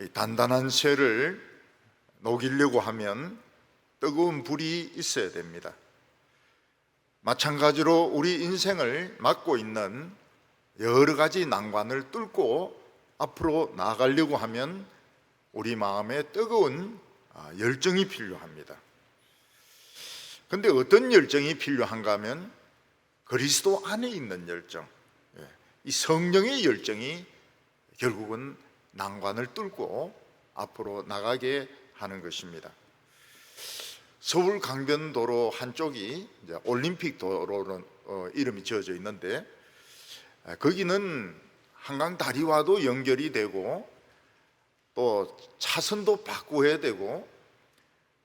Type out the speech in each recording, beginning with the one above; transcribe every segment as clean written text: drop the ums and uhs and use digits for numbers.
단단한 쇠를 녹이려고 하면 뜨거운 불이 있어야 됩니다. 마찬가지로 우리 인생을 맡고 있는 여러 가지 난관을 뚫고 앞으로 나아가려고 하면 우리 마음에 뜨거운 열정이 필요합니다. 그런데 어떤 열정이 필요한가 하면 그리스도 안에 있는 열정, 이 성령의 열정이 결국은 난관을 뚫고 앞으로 나가게 하는 것입니다. 서울 강변도로 한쪽이 이제 올림픽 도로로 이름이 지어져 있는데, 거기는 한강 다리와도 연결이 되고 또 차선도 바꾸어야 되고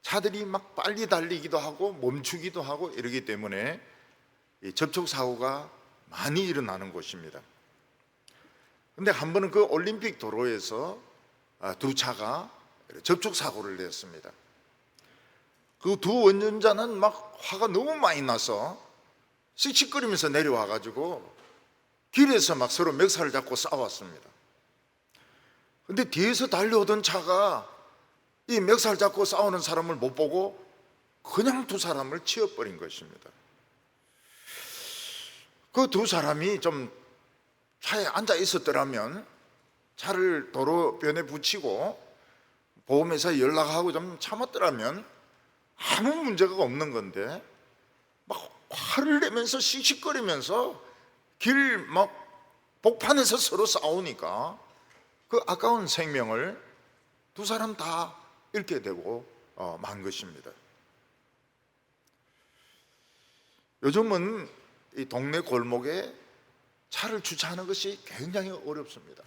차들이 막 빨리 달리기도 하고 멈추기도 하고 이러기 때문에 접촉 사고가 많이 일어나는 곳입니다. 근데 한 번은 그 올림픽 도로에서 두 차가 접촉 사고를 냈습니다. 그 두 운전자는 막 화가 너무 많이 나서 씩씩거리면서 내려와 가지고 길에서 막 서로 멱살을 잡고 싸웠습니다. 근데 뒤에서 달려오던 차가 이 멱살 잡고 싸우는 사람을 못 보고 그냥 두 사람을 치어버린 것입니다. 그 두 사람이 좀 차에 앉아 있었더라면 차를 도로변에 붙이고 보험회사에 연락하고 좀 참았더라면 아무 문제가 없는 건데, 막 화를 내면서 씩씩거리면서 길 막 복판에서 서로 싸우니까 그 아까운 생명을 두 사람 다 잃게 되고 만 것입니다. 요즘은 이 동네 골목에 차를 주차하는 것이 굉장히 어렵습니다.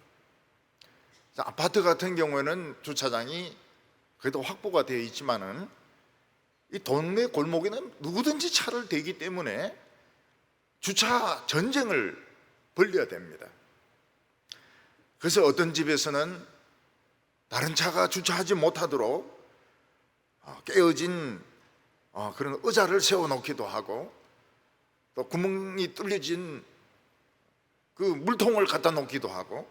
아파트 같은 경우에는 주차장이 그래도 확보가 되어 있지만은 이 동네 골목에는 누구든지 차를 대기 때문에 주차 전쟁을 벌여야 됩니다. 그래서 어떤 집에서는 다른 차가 주차하지 못하도록 깨어진 그런 의자를 세워놓기도 하고, 또 구멍이 뚫려진 그 물통을 갖다 놓기도 하고,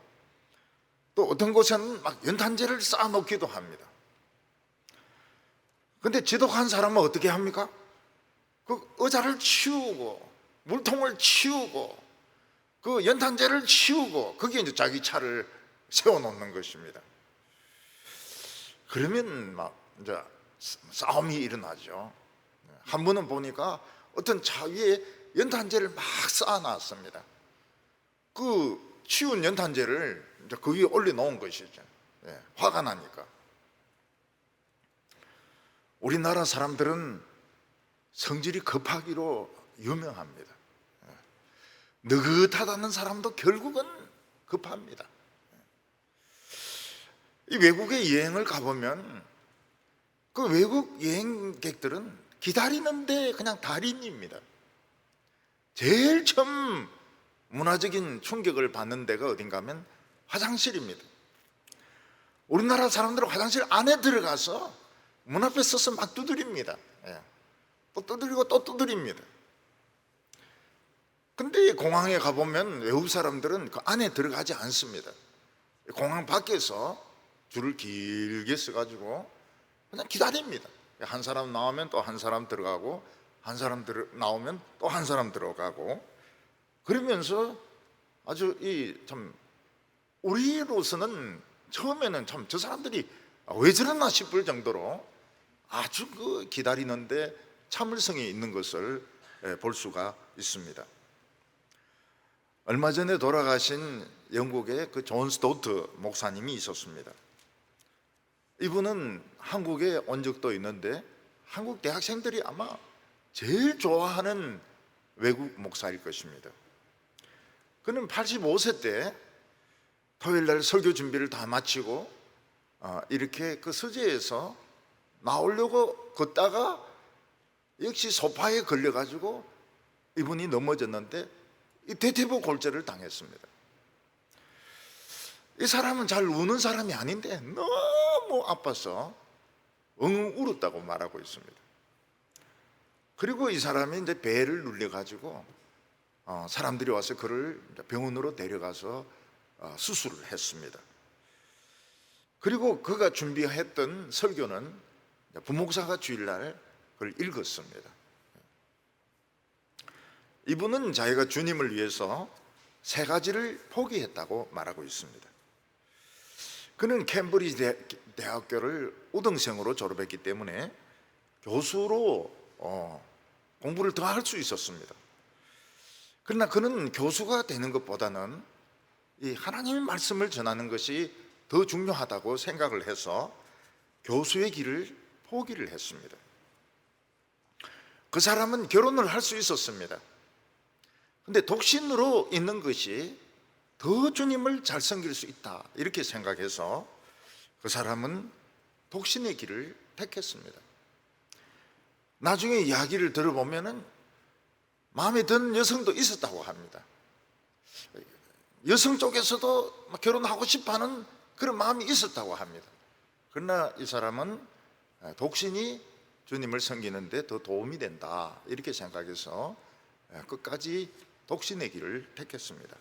또 어떤 곳에는 막 연탄재를 쌓아놓기도 합니다. 근데 지독한 사람은 어떻게 합니까? 그 의자를 치우고 물통을 치우고 그 연탄재를 치우고 거기에 이제 자기 차를 세워놓는 것입니다. 그러면 막 이제 싸움이 일어나죠. 한 번은 보니까 어떤 차 위에 연탄재를 막 쌓아놨습니다. 그 치운 연탄재를 이제 그 위에 올려놓은 것이죠. 화가 나니까. 우리나라 사람들은 성질이 급하기로 유명합니다. 느긋하다는 사람도 결국은 급합니다. 이 외국에 여행을 가보면 그 외국 여행객들은 기다리는데 그냥 달인입니다. 제일 처음 문화적인 충격을 받는 데가 어딘가 하면 화장실입니다. 우리나라 사람들은 화장실 안에 들어가서 문 앞에 서서 막 두드립니다. 또 두드리고 또 두드립니다. 근데 공항에 가보면 외국 사람들은 그 안에 들어가지 않습니다. 공항 밖에서 줄을 길게 서가지고 그냥 기다립니다. 한 사람 나오면 또 한 사람 들어가고, 한 사람 나오면 또 한 사람 들어가고, 그러면서 아주 참 우리로서는 처음에는 참 저 사람들이 왜 저러나 싶을 정도로 아주 그 기다리는데 참을성이 있는 것을 볼 수가 있습니다. 얼마 전에 돌아가신 영국의 그 존 스토트 목사님이 있었습니다. 이분은 한국에 온 적도 있는데 한국 대학생들이 아마 제일 좋아하는 외국 목사일 것입니다. 그는 85세 때 토요일 날 설교 준비를 다 마치고 이렇게 그 서재에서 나오려고 걷다가 역시 소파에 걸려가지고 이분이 넘어졌는데 이 대퇴부 골절을 당했습니다. 이 사람은 잘 우는 사람이 아닌데 너무 아파서 엉엉 울었다고 말하고 있습니다. 그리고 이 사람이 이제 배를 눌려가지고 사람들이 와서 그를 병원으로 데려가서 수술을 했습니다. 그리고 그가 준비했던 설교는 부목사가 주일날 그걸 읽었습니다. 이분은 자기가 주님을 위해서 세 가지를 포기했다고 말하고 있습니다. 그는 캠브리지 대학교를 우등생으로 졸업했기 때문에 교수로 공부를 더 할 수 있었습니다. 그러나 그는 교수가 되는 것보다는 이 하나님의 말씀을 전하는 것이 더 중요하다고 생각을 해서 교수의 길을 포기를 했습니다. 그 사람은 결혼을 할 수 있었습니다. 근데 독신으로 있는 것이 더 주님을 잘 섬길 수 있다 이렇게 생각해서 그 사람은 독신의 길을 택했습니다. 나중에 이야기를 들어보면은 마음에 드는 여성도 있었다고 합니다. 여성 쪽에서도 결혼하고 싶어하는 그런 마음이 있었다고 합니다. 그러나 이 사람은 독신이 주님을 섬기는 데 더 도움이 된다 이렇게 생각해서 끝까지 독신의 길을 택했습니다.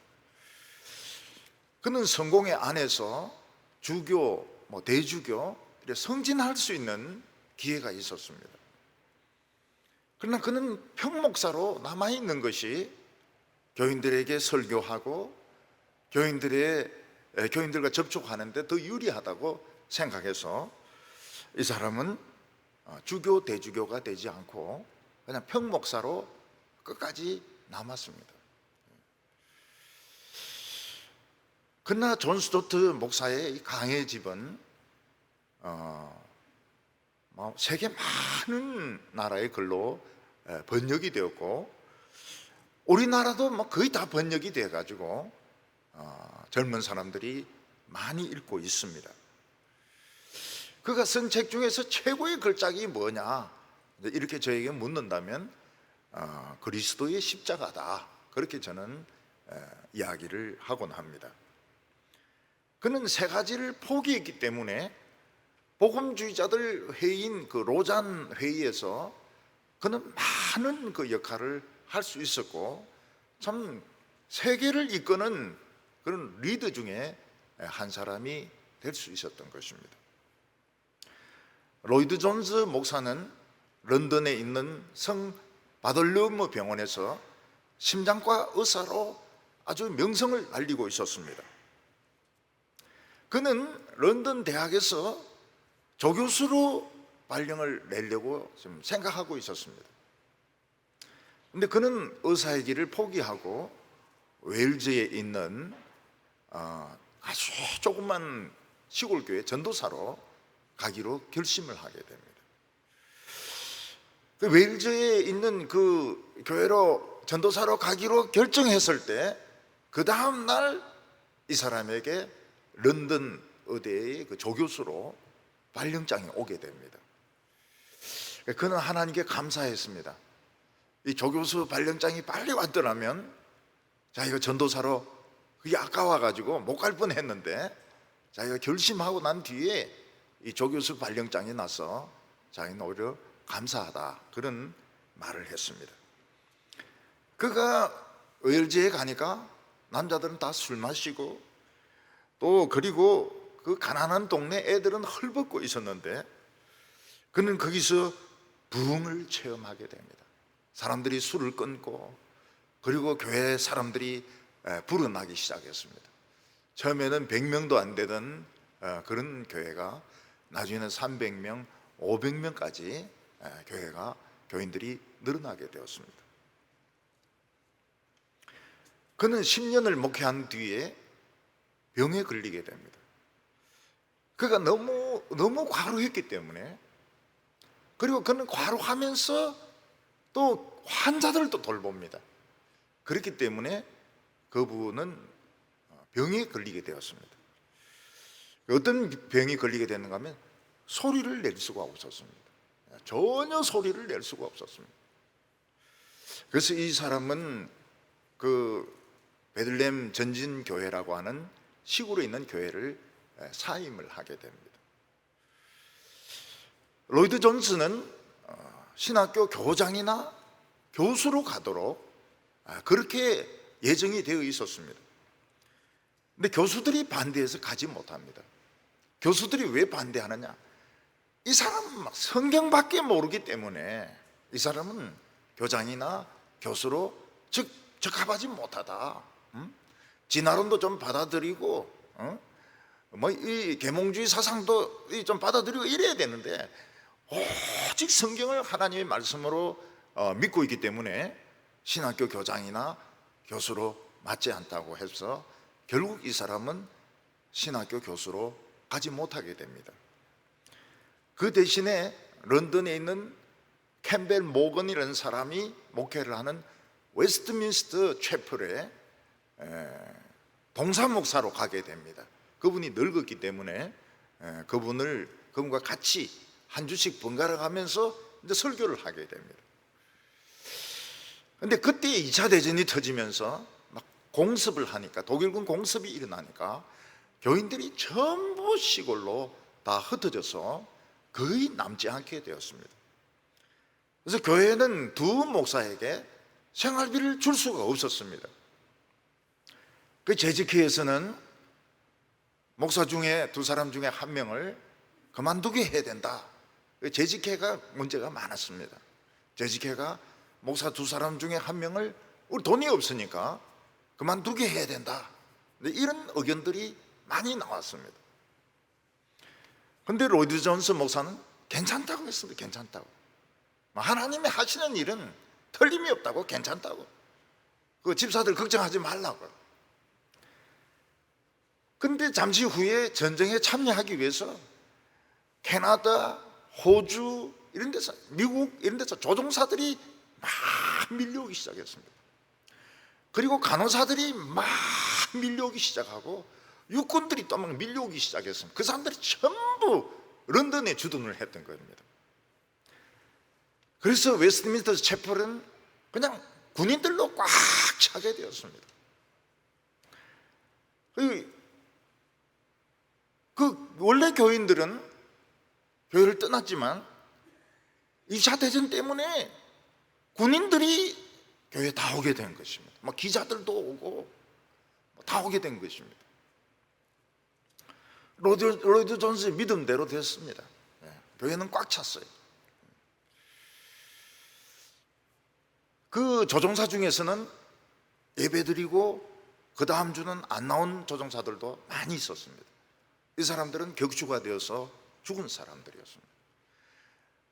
그는 성공의 안에서 주교, 대주교 성진할 수 있는 기회가 있었습니다. 그러나 그는 평목사로 남아있는 것이 교인들에게 설교하고 교인들과 접촉하는데 더 유리하다고 생각해서 이 사람은 주교, 대주교가 되지 않고 그냥 평목사로 끝까지 남았습니다. 그러나 존 스토트 목사의 강해 집은 세계 많은 나라의 글로 번역이 되었고 우리나라도 거의 다 번역이 되어가지고 젊은 사람들이 많이 읽고 있습니다. 그가 쓴 책 중에서 최고의 걸작이 뭐냐 이렇게 저에게 묻는다면 그리스도의 십자가다 그렇게 저는 이야기를 하곤 합니다. 그는 세 가지를 포기했기 때문에 복음주의자들 회의인 그 로잔 회의에서 그는 많은 그 역할을 할 수 있었고 참 세계를 이끄는 그런 리더 중에 한 사람이 될 수 있었던 것입니다. 로이드 존스 목사는 런던에 있는 성 바돌로무 병원에서 심장과 의사로 아주 명성을 날리고 있었습니다. 그는 런던 대학에서 조교수로 발령을 내려고 좀 생각하고 있었습니다. 근데 그는 의사의 길을 포기하고 웨일즈에 있는 아주 조그만 시골교회 전도사로 가기로 결심을 하게 됩니다. 그 웨일즈에 있는 그 교회로 전도사로 가기로 결정했을 때 그 다음 날 이 사람에게 런던 의대의 그 조교수로 발령장이 오게 됩니다. 그는 하나님께 감사했습니다. 이 조교수 발령장이 빨리 왔더라면 자기가 전도사로 그게 아까워가지고 못 갈 뻔했는데 자기가 결심하고 난 뒤에 이 조교수 발령장이 나서 자기는 오히려 감사하다 그런 말을 했습니다. 그가 웨일즈에 가니까 남자들은 다 술 마시고 또 그리고 그 가난한 동네 애들은 헐벗고 있었는데 그는 거기서 부흥을 체험하게 됩니다. 사람들이 술을 끊고 그리고 교회 사람들이 불어나기 시작했습니다. 처음에는 100명도 안 되던 그런 교회가 나중에는 300명, 500명까지 교인들이 늘어나게 되었습니다. 그는 10년을 목회한 뒤에 병에 걸리게 됩니다. 그가 너무 과로했기 때문에 그리고 그는 과로하면서 또 환자들도 돌봅니다. 그렇기 때문에 그분은 병에 걸리게 되었습니다. 어떤 병이 걸리게 됐는가 하면 소리를 낼 수가 없었습니다. 전혀 소리를 낼 수가 없었습니다. 그래서 이 사람은 그 베들레헴 전진교회라고 하는 시골에 있는 교회를 사임을 하게 됩니다. 로이드 존스는 신학교 교장이나 교수로 가도록 그렇게 예정이 되어 있었습니다. 근데 교수들이 반대해서 가지 못합니다. 교수들이 왜 반대하느냐? 이 사람은 막 성경밖에 모르기 때문에 이 사람은 교장이나 교수로 적합하지 못하다. 진화론도 좀 받아들이고, 뭐 이 계몽주의 사상도 좀 받아들이고 이래야 되는데 오직 성경을 하나님의 말씀으로 믿고 있기 때문에 신학교 교장이나 교수로 맞지 않다고 해서 결국 이 사람은 신학교 교수로 가지 못하게 됩니다. 그 대신에 런던에 있는 캠벨 모건이라는 사람이 목회를 하는 웨스트민스터 채플에 동사 목사로 가게 됩니다. 그분이 늙었기 때문에 그분과 같이 한 주씩 번갈아 가면서 이제 설교를 하게 됩니다. 근데 그때 2차 대전이 터지면서 막 공습을 하니까, 독일군 공습이 일어나니까 교인들이 전부 시골로 다 흩어져서 거의 남지 않게 되었습니다. 그래서 교회는 두 목사에게 생활비를 줄 수가 없었습니다. 그 재직회에서는 목사 중에 두 사람 중에 한 명을 그만두게 해야 된다. 재직회가 문제가 많았습니다. 재직회가 목사 두 사람 중에 한 명을 우리 돈이 없으니까 그만두게 해야 된다. 이런 의견들이 많이 나왔습니다. 그런데 로이드 존스 목사는 괜찮다고 했습니다. 괜찮다고. 하나님이 하시는 일은 틀림이 없다고, 괜찮다고. 그 집사들 걱정하지 말라고. 근데 잠시 후에 전쟁에 참여하기 위해서 캐나다, 호주 이런 데서, 미국 이런 데서 조종사들이 막 밀려오기 시작했습니다. 그리고 간호사들이 막 밀려오기 시작하고 육군들이 또 막 밀려오기 시작했습니다. 그 사람들이 전부 런던에 주둔을 했던 겁니다. 그래서 웨스트민스터 채플은 그냥 군인들로 꽉 차게 되었습니다. 원래 교인들은 교회를 떠났지만 2차 대전 때문에 군인들이 교회에 다 오게 된 것입니다. 막 기자들도 오고 다 오게 된 것입니다. 로이드 존스의 믿음대로 됐습니다. 교회는 꽉 찼어요. 그 조종사 중에서는 예배드리고 그 다음 주는 안 나온 조종사들도 많이 있었습니다. 이 사람들은 격추가 되어서 죽은 사람들이었습니다.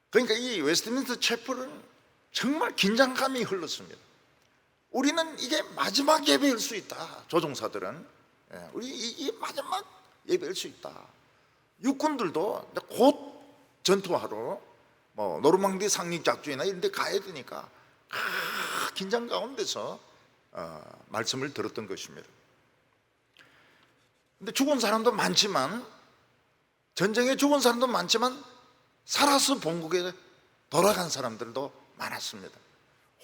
그러니까 이 웨스트민스터 채플은 정말 긴장감이 흘렀습니다. 우리는 이게 마지막 예배일 수 있다. 조종사들은 우리 이게 마지막 예배일 수 있다. 육군들도 곧 전투하러 뭐 노르망디 상륙작전이나 이런 데 가야 되니까 긴장 가운데서 말씀을 들었던 것입니다. 근데 죽은 사람도 많지만, 전쟁에 죽은 사람도 많지만 살아서 본국에 돌아간 사람들도 많았습니다.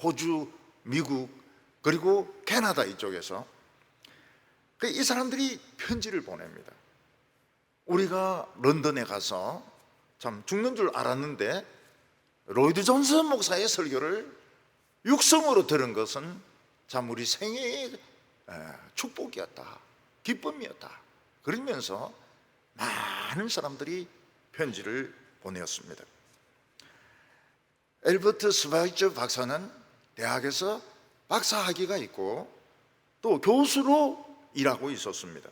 호주, 미국, 그리고 캐나다 이쪽에서. 이 사람들이 편지를 보냅니다. 우리가 런던에 가서 참 죽는 줄 알았는데 로이드 존스 목사의 설교를 육성으로 들은 것은 참 우리 생애의 축복이었다, 기쁨이었다. 그러면서 많은 사람들이 편지를 보내었습니다. 엘버트 스바이처 박사는 대학에서 박사학위가 있고 또 교수로 일하고 있었습니다.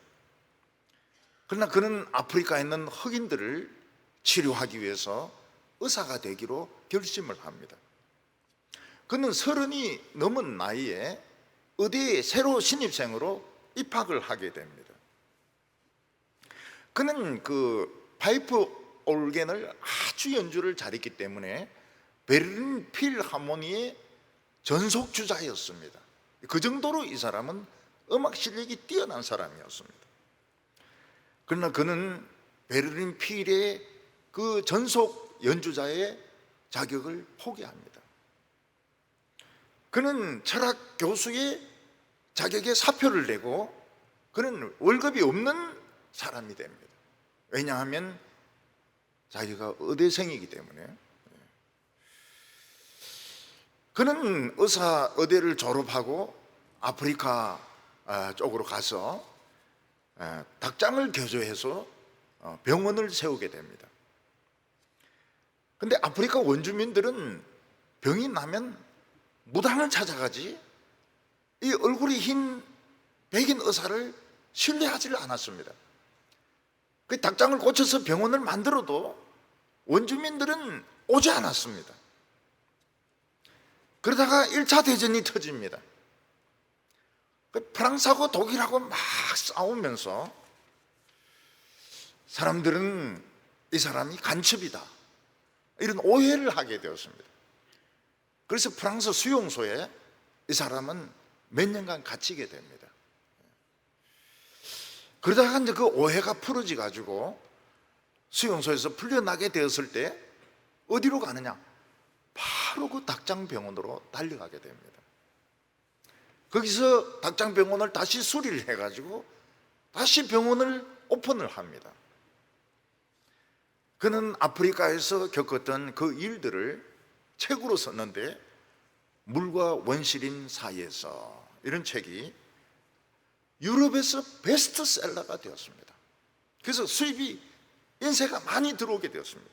그러나 그는 아프리카에 있는 흑인들을 치료하기 위해서 의사가 되기로 결심을 합니다. 그는 30이 넘은 나이에 의대에 새로 신입생으로 입학을 하게 됩니다. 그는 그 파이프 올겐을 아주 연주를 잘했기 때문에 베를린 필하모니의 전속주자였습니다. 그 정도로 이 사람은 음악 실력이 뛰어난 사람이었습니다. 그러나 그는 베를린 필의 그 전속 연주자의 자격을 포기합니다. 그는 철학 교수의 자격에 사표를 내고 그는 월급이 없는 사람이 됩니다. 왜냐하면 자기가 의대생이기 때문에. 그는 의대를 졸업하고 아프리카 쪽으로 가서 닭장을 개조해서 병원을 세우게 됩니다. 근데 아프리카 원주민들은 병이 나면 무당을 찾아가지 이 얼굴이 흰 백인 의사를 신뢰하지를 않았습니다. 그 닭장을 고쳐서 병원을 만들어도 원주민들은 오지 않았습니다. 그러다가 1차 대전이 터집니다. 프랑스하고 독일하고 막 싸우면서 사람들은 이 사람이 간첩이다 이런 오해를 하게 되었습니다. 그래서 프랑스 수용소에 이 사람은 몇 년간 갇히게 됩니다. 그러다가 이제 그 오해가 풀어지 가지고 수용소에서 풀려나게 되었을 때 어디로 가느냐? 바로 그 닭장병원으로 달려가게 됩니다. 거기서 닭장병원을 다시 수리를 해가지고 다시 병원을 오픈을 합니다. 그는 아프리카에서 겪었던 그 일들을 책으로 썼는데 물과 원시림 사이에서 이런 책이 유럽에서 베스트셀러가 되었습니다. 그래서 수입이 인쇄가 많이 들어오게 되었습니다.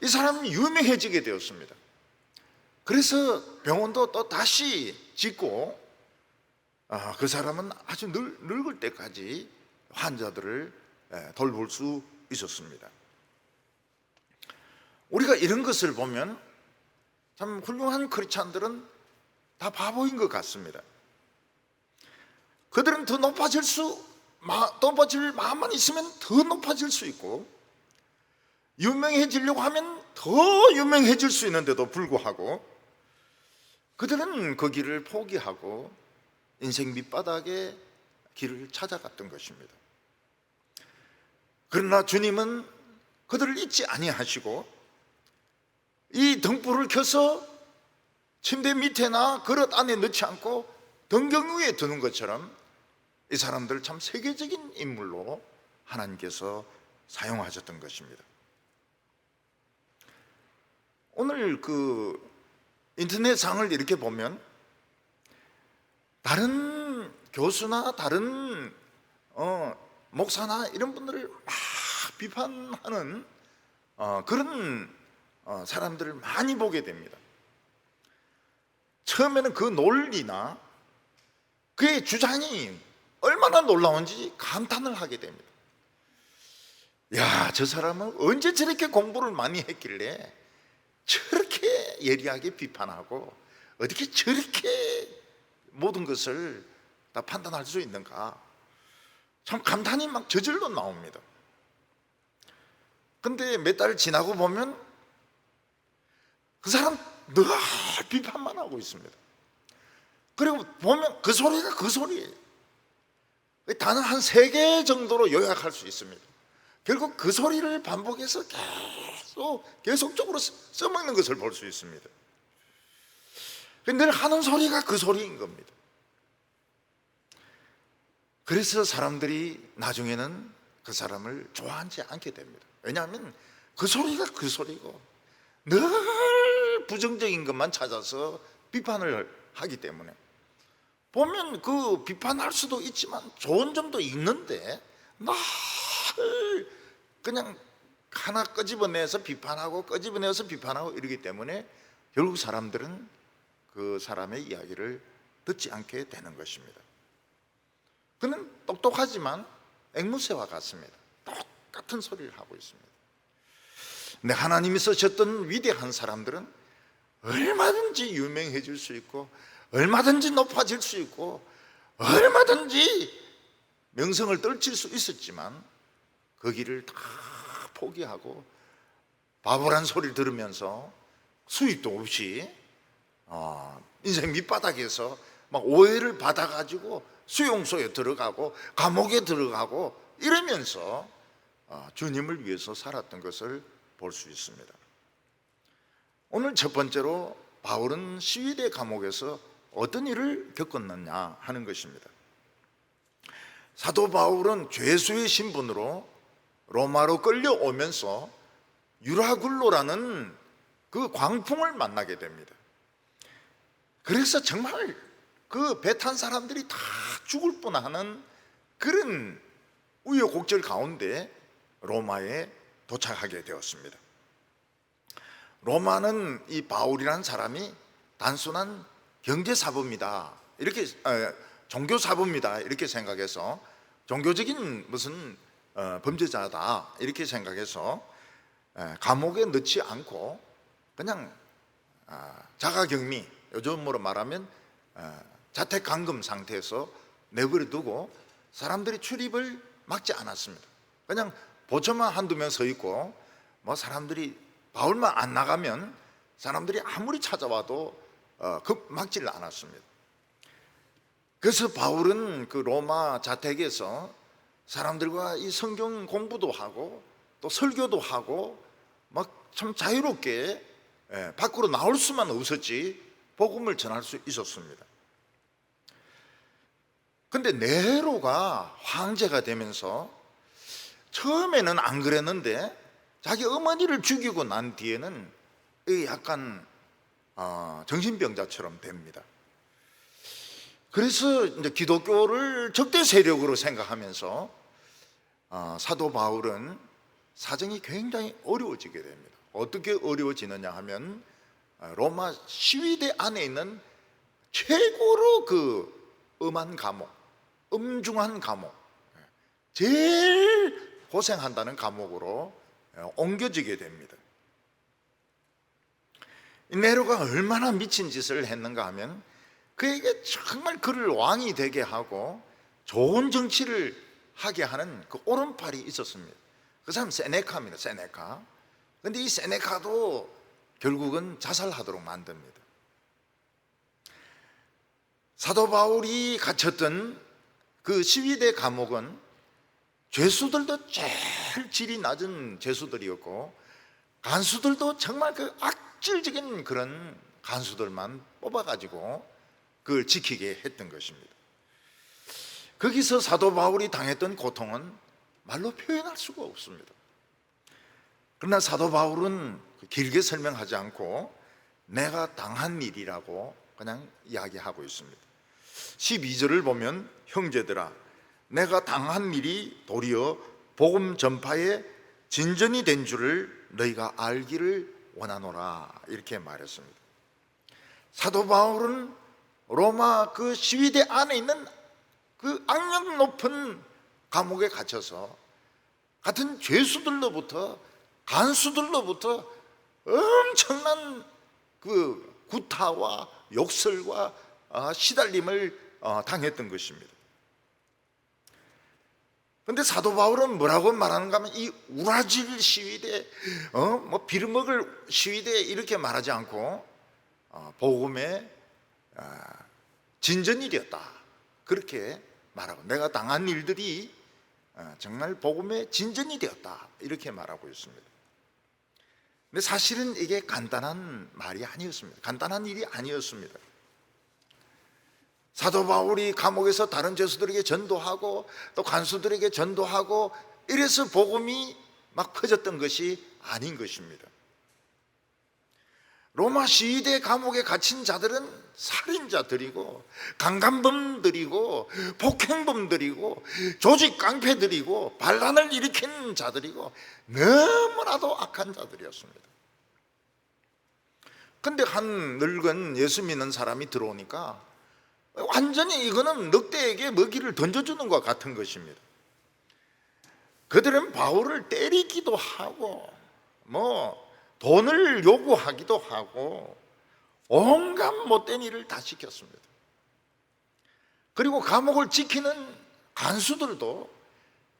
이 사람이 유명해지게 되었습니다. 그래서 병원도 또 다시 짓고 그 사람은 아주 늙을 때까지 환자들을 돌볼 수 있었습니다. 우리가 이런 것을 보면 참 훌륭한 크리스찬들은 다 바보인 것 같습니다. 그들은 더 높아질 마음만 있으면 더 높아질 수 있고 유명해지려고 하면 더 유명해질 수 있는데도 불구하고 그들은 그 길을 포기하고 인생 밑바닥에 길을 찾아갔던 것입니다. 그러나 주님은 그들을 잊지 아니하시고 이 등불을 켜서 침대 밑에나 그릇 안에 넣지 않고 등경 위에 두는 것처럼 이 사람들 참 세계적인 인물로 하나님께서 사용하셨던 것입니다. 오늘 그 인터넷상을 이렇게 보면 다른 교수나 다른 목사나 이런 분들을 막 비판하는 그런 사람들을 많이 보게 됩니다. 처음에는 그 논리나 그의 주장이 얼마나 놀라운지 감탄을 하게 됩니다. 야, 저 사람은 언제 저렇게 공부를 많이 했길래 저렇게 예리하게 비판하고 어떻게 저렇게 모든 것을 다 판단할 수 있는가? 참 감탄이 막 저절로 나옵니다. 근데 몇 달 지나고 보면 그 사람 늘 비판만 하고 있습니다. 그리고 보면 그 소리가 그 소리예요. 단어 한 3개 정도로 요약할 수 있습니다. 결국 그 소리를 반복해서 계속적으로 써먹는 것을 볼 수 있습니다. 늘 하는 소리가 그 소리인 겁니다. 그래서 사람들이 나중에는 그 사람을 좋아하지 않게 됩니다. 왜냐하면 그 소리가 그 소리고 늘 부정적인 것만 찾아서 비판을 하기 때문에 보면 그 비판할 수도 있지만 좋은 점도 있는데 늘 그냥 하나 끄집어내서 비판하고 끄집어내서 비판하고 이러기 때문에 결국 사람들은 그 사람의 이야기를 듣지 않게 되는 것입니다. 그는 똑똑하지만 앵무새와 같습니다. 똑같은 소리를 하고 있습니다. 근데 하나님이 쓰셨던 위대한 사람들은 얼마든지 유명해질 수 있고 얼마든지 높아질 수 있고 얼마든지 명성을 떨칠 수 있었지만 그 길을 다 포기하고 바보란 소리를 들으면서 수입도 없이 인생 밑바닥에서 막 오해를 받아가지고 수용소에 들어가고 감옥에 들어가고 이러면서 주님을 위해서 살았던 것을 볼 수 있습니다. 오늘 첫 번째로 바울은 시위대 감옥에서 어떤 일을 겪었느냐 하는 것입니다. 사도 바울은 죄수의 신분으로 로마로 끌려오면서 유라굴로라는 그 광풍을 만나게 됩니다. 그래서 정말 그 배 탄 사람들이 다 죽을 뻔하는 그런 우여곡절 가운데 로마에 도착하게 되었습니다. 로마는 이 바울이라는 사람이 단순한 경제사범이다, 이렇게 종교사범이다 이렇게 생각해서, 종교적인 무슨 범죄자다 이렇게 생각해서 감옥에 넣지 않고 그냥 자가격리, 요즘으로 말하면 자택감금 상태에서 내버려 두고 사람들이 출입을 막지 않았습니다. 그냥 보초만 한두 명 서 있고, 뭐 사람들이 바울만 안 나가면 사람들이 아무리 찾아와도 막지를 않았습니다. 그래서 바울은 그 로마 자택에서 사람들과 이 성경 공부도 하고 또 설교도 하고 막 참 자유롭게 밖으로 나올 수만 없었지 복음을 전할 수 있었습니다. 근데 네로가 황제가 되면서 처음에는 안 그랬는데 자기 어머니를 죽이고 난 뒤에는 약간 정신병자처럼 됩니다. 그래서 이제 기독교를 적대 세력으로 생각하면서 사도 바울은 사정이 굉장히 어려워지게 됩니다. 어떻게 어려워지느냐 하면 로마 시위대 안에 있는 최고로 그 엄한 감옥, 엄중한 감옥, 제일 고생한다는 감옥으로 옮겨지게 됩니다. 네로가 얼마나 미친 짓을 했는가 하면 그에게 정말 그를 왕이 되게 하고 좋은 정치를 하게 하는 그 오른팔이 있었습니다. 그 사람 세네카입니다. 세네카. 그런데 이 세네카도 결국은 자살하도록 만듭니다. 사도 바울이 갇혔던 그 시위대 감옥은 죄수들도 제일 질이 낮은 죄수들이었고, 간수들도 정말 그 악질적인 그런 간수들만 뽑아가지고 그걸 지키게 했던 것입니다. 거기서 사도 바울이 당했던 고통은 말로 표현할 수가 없습니다. 그러나 사도 바울은 길게 설명하지 않고 내가 당한 일이라고 그냥 이야기하고 있습니다. 12절을 보면 형제들아, 내가 당한 일이 도리어 복음 전파에 진전이 된 줄을 너희가 알기를 원하노라, 이렇게 말했습니다. 사도 바울은 로마 그 시위대 안에 있는 그 악력 높은 감옥에 갇혀서 같은 죄수들로부터, 간수들로부터 엄청난 그 구타와 욕설과 시달림을 당했던 것입니다. 그런데 사도 바울은 뭐라고 말하는가 하면 이 우라질 시위대, 뭐 비르먹을 시위대 이렇게 말하지 않고 복음의 진전일이었다, 그렇게 말하고, 내가 당한 일들이 정말 복음의 진전이 되었다, 이렇게 말하고 있습니다. 근데 사실은 이게 간단한 말이 아니었습니다. 간단한 일이 아니었습니다. 사도 바울이 감옥에서 다른 죄수들에게 전도하고 또 간수들에게 전도하고 이래서 복음이 막 퍼졌던 것이 아닌 것입니다. 로마 시위대 감옥에 갇힌 자들은 살인자들이고 강간범들이고 폭행범들이고 조직 깡패들이고 반란을 일으킨 자들이고 너무나도 악한 자들이었습니다. 근데 한 늙은 예수 믿는 사람이 들어오니까 완전히 이거는 늑대에게 먹이를 던져주는 것 같은 것입니다. 그들은 바울을 때리기도 하고 뭐 돈을 요구하기도 하고 온갖 못된 일을 다 시켰습니다. 그리고 감옥을 지키는 간수들도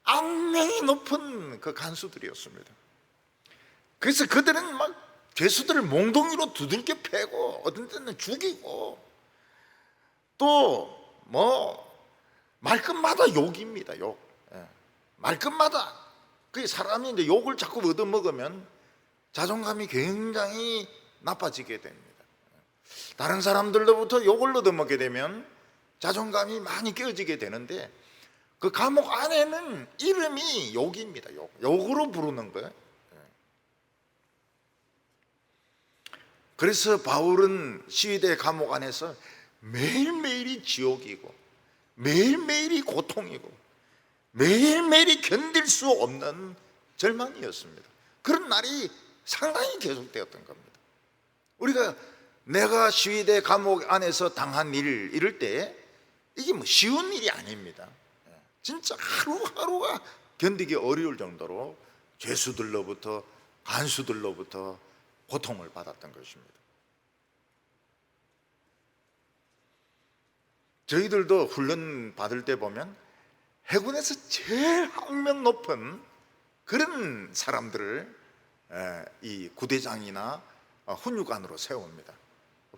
악명이 높은 그 간수들이었습니다. 그래서 그들은 막 죄수들을 몽둥이로 두들겨 패고 어떤 때는 죽이고 또 뭐 말끝마다 욕입니다. 욕. 말끝마다 그 사람이 이제 욕을 자꾸 얻어먹으면 자존감이 굉장히 나빠지게 됩니다. 다른 사람들로부터 욕을 얻어먹게 되면 자존감이 많이 깨어지게 되는데 그 감옥 안에는 이름이 욕입니다. 욕으로 부르는 거예요. 그래서 바울은 시위대 감옥 안에서 매일매일이 지옥이고 매일매일이 고통이고 매일매일이 견딜 수 없는 절망이었습니다. 그런 날이 상당히 계속되었던 겁니다. 우리가 내가 시위대 감옥 안에서 당한 일 이럴 때 이게 뭐 쉬운 일이 아닙니다. 진짜 하루하루가 견디기 어려울 정도로 죄수들로부터 간수들로부터 고통을 받았던 것입니다. 저희들도 훈련 받을 때 보면 해군에서 제일 학력 높은 그런 사람들을 이 구대장이나 훈육관으로 세웁니다.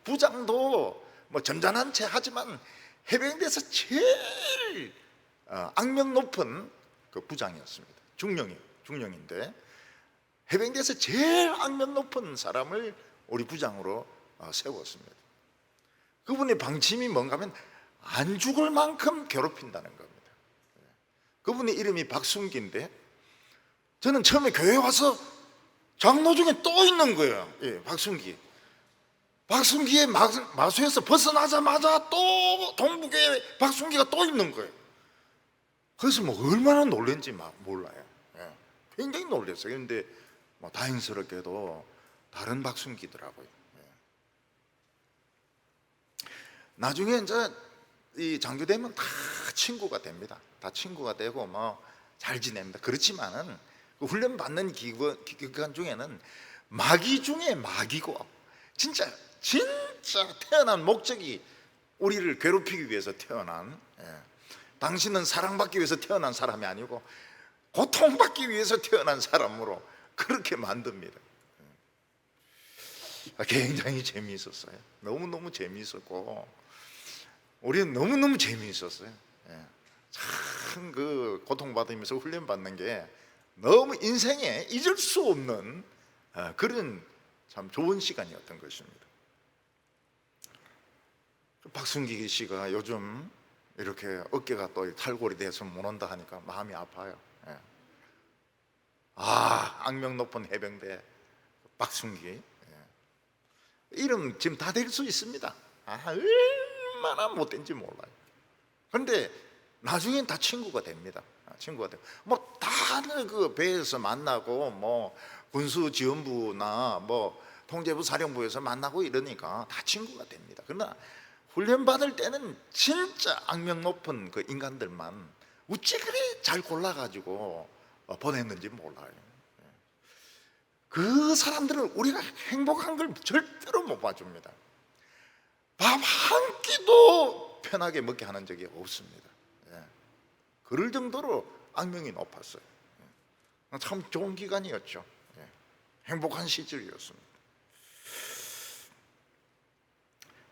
부장도 뭐 점잖은 채 하지만 해병대에서 제일 악명 높은 그 부장이었습니다. 중령인데 해병대에서 제일 악명 높은 사람을 우리 부장으로 세웠습니다. 그분의 방침이 뭔가 하면 안 죽을 만큼 괴롭힌다는 겁니다. 그분의 이름이 박순기인데 저는 처음에 교회 와서 장로 중에 또 있는 거예요. 예, 박순기의 마수에서 벗어나자마자 또 동북에 박순기가 또 있는 거예요. 그래서 뭐 얼마나 놀란지 몰라요. 예, 굉장히 놀랐어요. 그런데 뭐 다행스럽게도 다른 박순기더라고요. 예. 나중에 이제 이 장교되면 다 친구가 됩니다. 다 친구가 되고 뭐 잘 지냅니다. 그렇지만은 그 훈련 받는 기간 중에는 마귀 중에 마귀고 진짜 태어난 목적이 우리를 괴롭히기 위해서 태어난, 당신은 사랑받기 위해서 태어난 사람이 아니고 고통받기 위해서 태어난 사람으로 그렇게 만듭니다. 굉장히 재미있었어요. 너무너무 재미있었고 우리는 너무너무 재미있었어요. 참 그 고통받으면서 훈련받는 게 너무 인생에 잊을 수 없는 그런 참 좋은 시간이었던 것입니다. 박순기 씨가 요즘 이렇게 어깨가 또 탈골이 돼서 못 온다 하니까 마음이 아파요. 악명 높은 해병대 박순기, 이름 지금 다 될 수 있습니다. 얼마나 못된지 몰라요. 그런데 나중엔 다 친구가 됩니다. 친구가 되고 뭐 다들 그 배에서 만나고 뭐 군수지원부나 뭐 통제부 사령부에서 만나고 이러니까 다 친구가 됩니다. 그러나 훈련 받을 때는 진짜 악명 높은 그 인간들만 어찌 그래 잘 골라가지고 보냈는지 몰라요. 그 사람들을 우리가 행복한 걸 절대로 못 봐줍니다. 밥 한 끼도 편하게 먹게 하는 적이 없습니다. 그럴 정도로 악명이 높았어요. 참 좋은 기간이었죠. 행복한 시절이었습니다.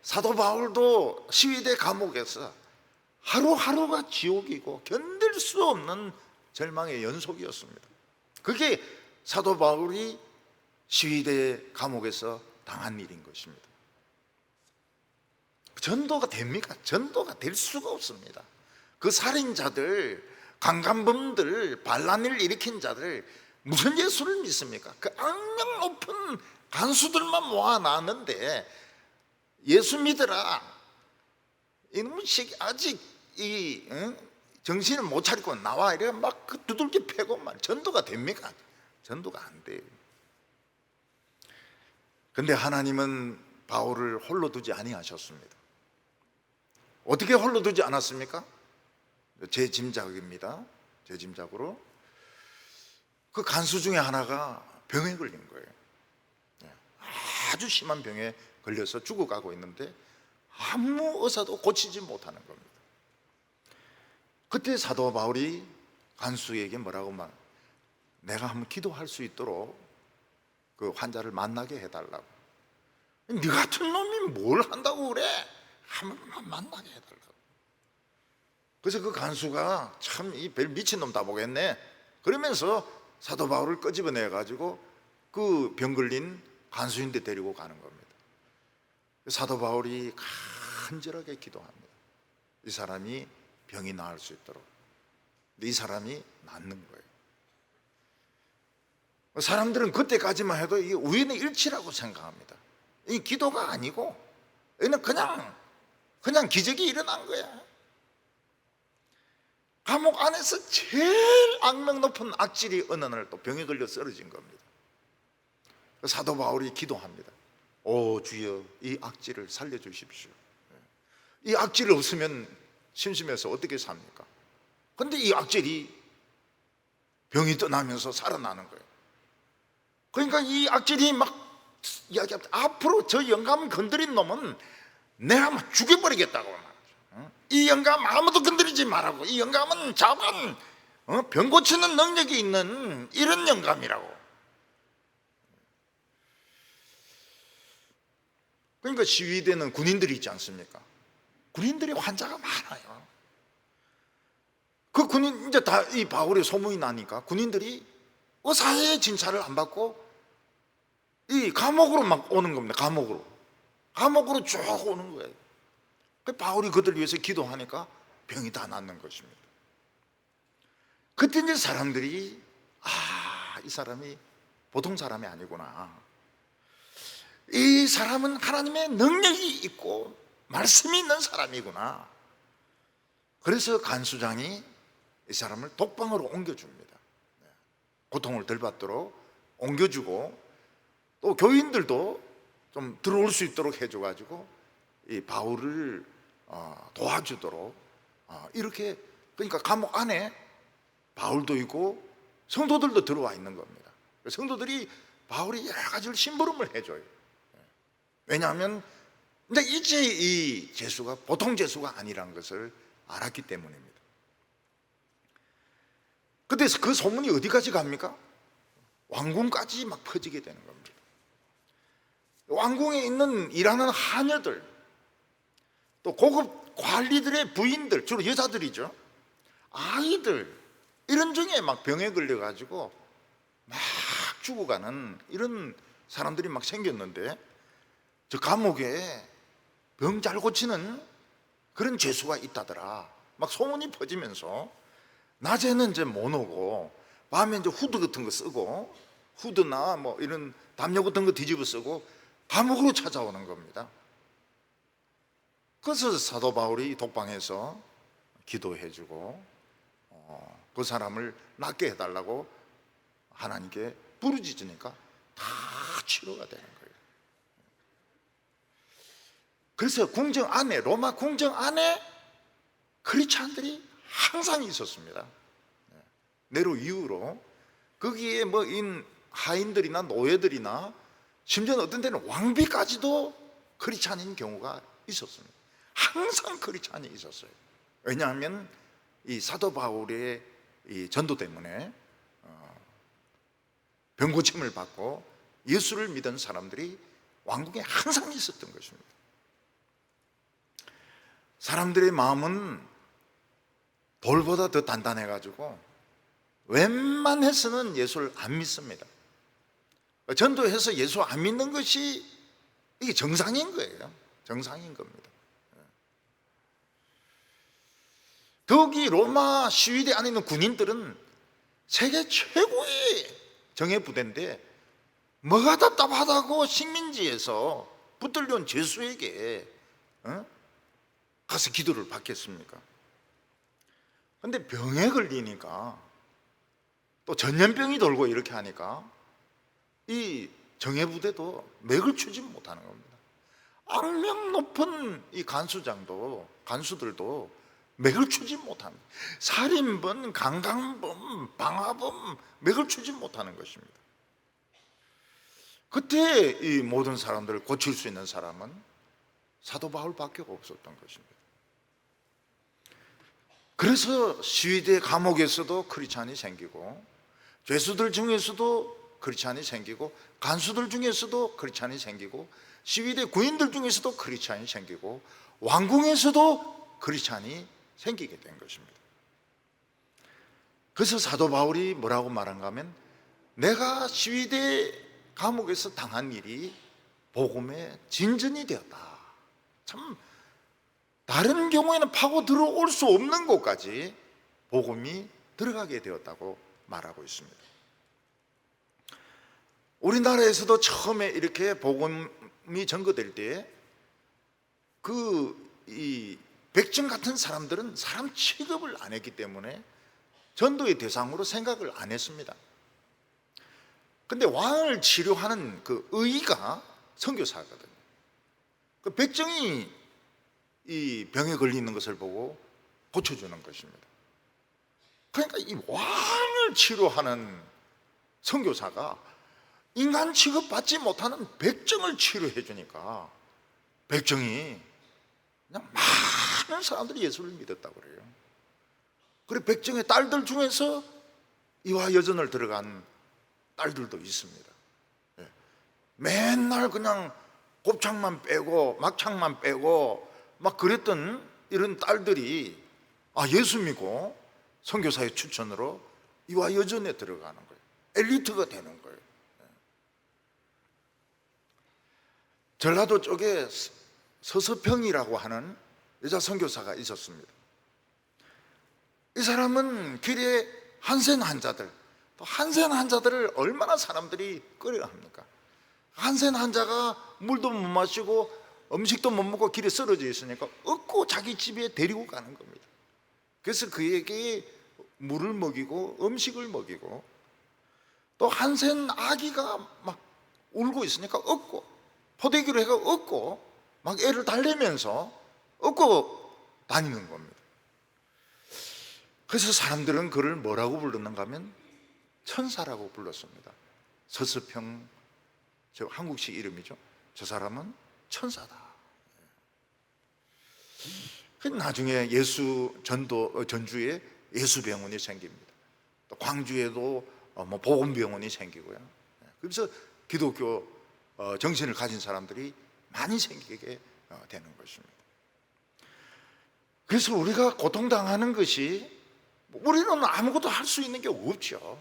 사도 바울도 시위대 감옥에서 하루하루가 지옥이고 견딜 수 없는 절망의 연속이었습니다. 그게 사도 바울이 시위대 감옥에서 당한 일인 것입니다. 전도가 됩니까? 전도가 될 수가 없습니다. 그 살인자들, 강간범들, 반란을 일으킨 자들 무슨 예수를 믿습니까? 그 악명 높은 간수들만 모아놨는데 예수 믿으라, 이놈의 새끼 아직 정신을 못 차리고 나와 이래 막 그 두들겨 패고 막 전도가 됩니까? 전도가 안 돼요. 근데 하나님은 바울을 홀로 두지 아니하셨습니다. 어떻게 홀로 두지 않았습니까? 제 짐작입니다. 제 짐작으로 그 간수 중에 하나가 병에 걸린 거예요. 아주 심한 병에 걸려서 죽어가고 있는데 아무 의사도 고치지 못하는 겁니다. 그때 사도 바울이 간수에게 뭐라고 말? 내가 한번 기도할 수 있도록 그 환자를 만나게 해달라고. 네 같은 놈이 뭘 한다고 그래? 한번 만나게 해달라고. 그래서 그 간수가 참 이 별 미친놈 다 보겠네 그러면서 사도 바울을 끄집어내 가지고 그 병 걸린 간수인데 데리고 가는 겁니다. 사도 바울이 간절하게 기도합니다. 이 사람이 병이 나을 수 있도록. 이 사람이 낫는 거예요. 사람들은 그때까지만 해도 이게 우연의 일치라고 생각합니다. 이 기도가 아니고 이는 그냥 기적이 일어난 거야. 감옥 안에서 제일 악명 높은 악질이 어느 날 또 병에 걸려 쓰러진 겁니다. 사도 바울이 기도합니다. 오 주여, 이 악질을 살려주십시오. 이 악질이 없으면 심심해서 어떻게 삽니까? 근데 이 악질이 병이 떠나면서 살아나는 거예요. 그러니까 이 악질이 막 이야기합니다. 앞으로 저 영감 건드린 놈은 내가 막 죽여버리겠다고 말하죠. 이 영감 아무도 건드리지 말라고. 이 영감은 자반 병 고치는 능력이 있는 이런 영감이라고. 그러니까 시위대는 군인들이 있지 않습니까? 군인들이 환자가 많아요. 그 군인 이제 다 이 바울의 소문이 나니까 군인들이 의사의 진찰을 안 받고 이 감옥으로 막 오는 겁니다. 감옥으로 쭉 오는 거예요. 바울이 그들 위해서 기도하니까 병이 다 낫는 것입니다. 그때 이제 사람들이 이 사람이 보통 사람이 아니구나. 이 사람은 하나님의 능력이 있고 말씀이 있는 사람이구나. 그래서 간수장이 이 사람을 독방으로 옮겨줍니다. 고통을 덜 받도록 옮겨주고 또 교인들도 좀 들어올 수 있도록 해줘가지고 이 바울을 도와주도록 이렇게, 그러니까 감옥 안에 바울도 있고 성도들도 들어와 있는 겁니다. 성도들이 바울이 여러 가지를 심부름을 해줘요. 왜냐하면 이제 이 죄수가 보통 죄수가 아니라는 것을 알았기 때문입니다. 그래서 그 소문이 어디까지 갑니까? 왕궁까지 막 퍼지게 되는 겁니다. 왕궁에 있는 일하는 하녀들, 또 고급 관리들의 부인들, 주로 여자들이죠. 아이들, 이런 중에 막 병에 걸려가지고 막 죽어가는 이런 사람들이 막 생겼는데, 저 감옥에 병 잘 고치는 그런 죄수가 있다더라. 막 소문이 퍼지면서 낮에는 이제 못 오고 밤에 이제 후드 같은 거 쓰고, 후드나 뭐 이런 담요 같은 거 뒤집어 쓰고 감옥으로 찾아오는 겁니다. 그래서 사도 바울이 독방에서 기도해주고 그 사람을 낫게 해달라고 하나님께 부르짖으니까 다 치료가 되는 거예요. 그래서 궁정 안에, 로마 궁정 안에 크리스찬들이 항상 있었습니다. 네로 이후로 거기에 뭐 하인들이나 노예들이나 심지어는 어떤 때는 왕비까지도 크리스찬인 경우가 있었습니다. 항상 크리스찬이 있었어요. 왜냐하면 이 사도 바울의 이 전도 때문에 병고침을 받고 예수를 믿은 사람들이 왕궁에 항상 있었던 것입니다. 사람들의 마음은 돌보다 더 단단해가지고 웬만해서는 예수를 안 믿습니다. 전도해서 예수 안 믿는 것이 이게 정상인 거예요. 정상인 겁니다. 더욱이 로마 시위대 안에 있는 군인들은 세계 최고의 정예부대인데 뭐가 답답하다고 식민지에서 붙들려온 죄수에게 가서 기도를 받겠습니까? 근데 병에 걸리니까, 또 전염병이 돌고 이렇게 하니까 이 정예부대도 맥을 추지 못하는 겁니다. 악명 높은 이 간수들도 맥을 추지 못합니다. 살인범, 강간범, 방화범 맥을 추지 못하는 것입니다. 그때 이 모든 사람들을 고칠 수 있는 사람은 사도 바울밖에 없었던 것입니다. 그래서 시위대 감옥에서도 크리스찬이 생기고, 죄수들 중에서도 크리스찬이 생기고, 간수들 중에서도 크리스찬이 생기고, 시위대 구인들 중에서도 크리스찬이 생기고, 왕궁에서도 크리스찬이 생기게 된 것입니다. 그래서 사도 바울이 뭐라고 말한가 하면, 내가 시위대 감옥에서 당한 일이 복음의 진전이 되었다. 참, 다른 경우에는 파고 들어올 수 없는 곳까지 복음이 들어가게 되었다고 말하고 있습니다. 우리나라에서도 처음에 이렇게 복음이 전거될 때 이 백정 같은 사람들은 사람 취급을 안 했기 때문에 전도의 대상으로 생각을 안 했습니다. 근데 왕을 치료하는 그 의가 선교사거든요. 그 백정이 이 병에 걸리는 것을 보고 고쳐주는 것입니다. 그러니까 이 왕을 치료하는 선교사가 인간 취급받지 못하는 백정을 치료해 주니까 백정이 그냥 많은 사람들이 예수를 믿었다고 그래요. 그리고 백정의 딸들 중에서 이화 여전을 들어간 딸들도 있습니다. 예. 맨날 그냥 곱창만 빼고 막창만 빼고 막 그랬던 이런 딸들이 예수 믿고 선교사의 추천으로 이화 여전에 들어가는 거예요. 엘리트가 되는 거예요. 전라도 쪽에 서서평이라고 하는 여자 선교사가 있었습니다. 이 사람은 길에 한센 환자들, 또 한센 환자들을 얼마나 사람들이 끌어합니까? 한센 환자가 물도 못 마시고 음식도 못 먹고 길에 쓰러져 있으니까 얻고 자기 집에 데리고 가는 겁니다. 그래서 그에게 물을 먹이고 음식을 먹이고, 또 한센 아기가 막 울고 있으니까 얻고 포대기로 해가 얻고 막 애를 달래면서 얻고 다니는 겁니다. 그래서 사람들은 그를 뭐라고 불렀는가 하면 천사라고 불렀습니다. 서서평, 저 한국식 이름이죠. 저 사람은 천사다. 나중에 전주에 예수병원이 생깁니다. 또 광주에도 복음병원이 생기고요. 그래서 기독교 정신을 가진 사람들이 많이 생기게 되는 것입니다. 그래서 우리가 고통당하는 것이, 우리는 아무것도 할 수 있는 게 없죠.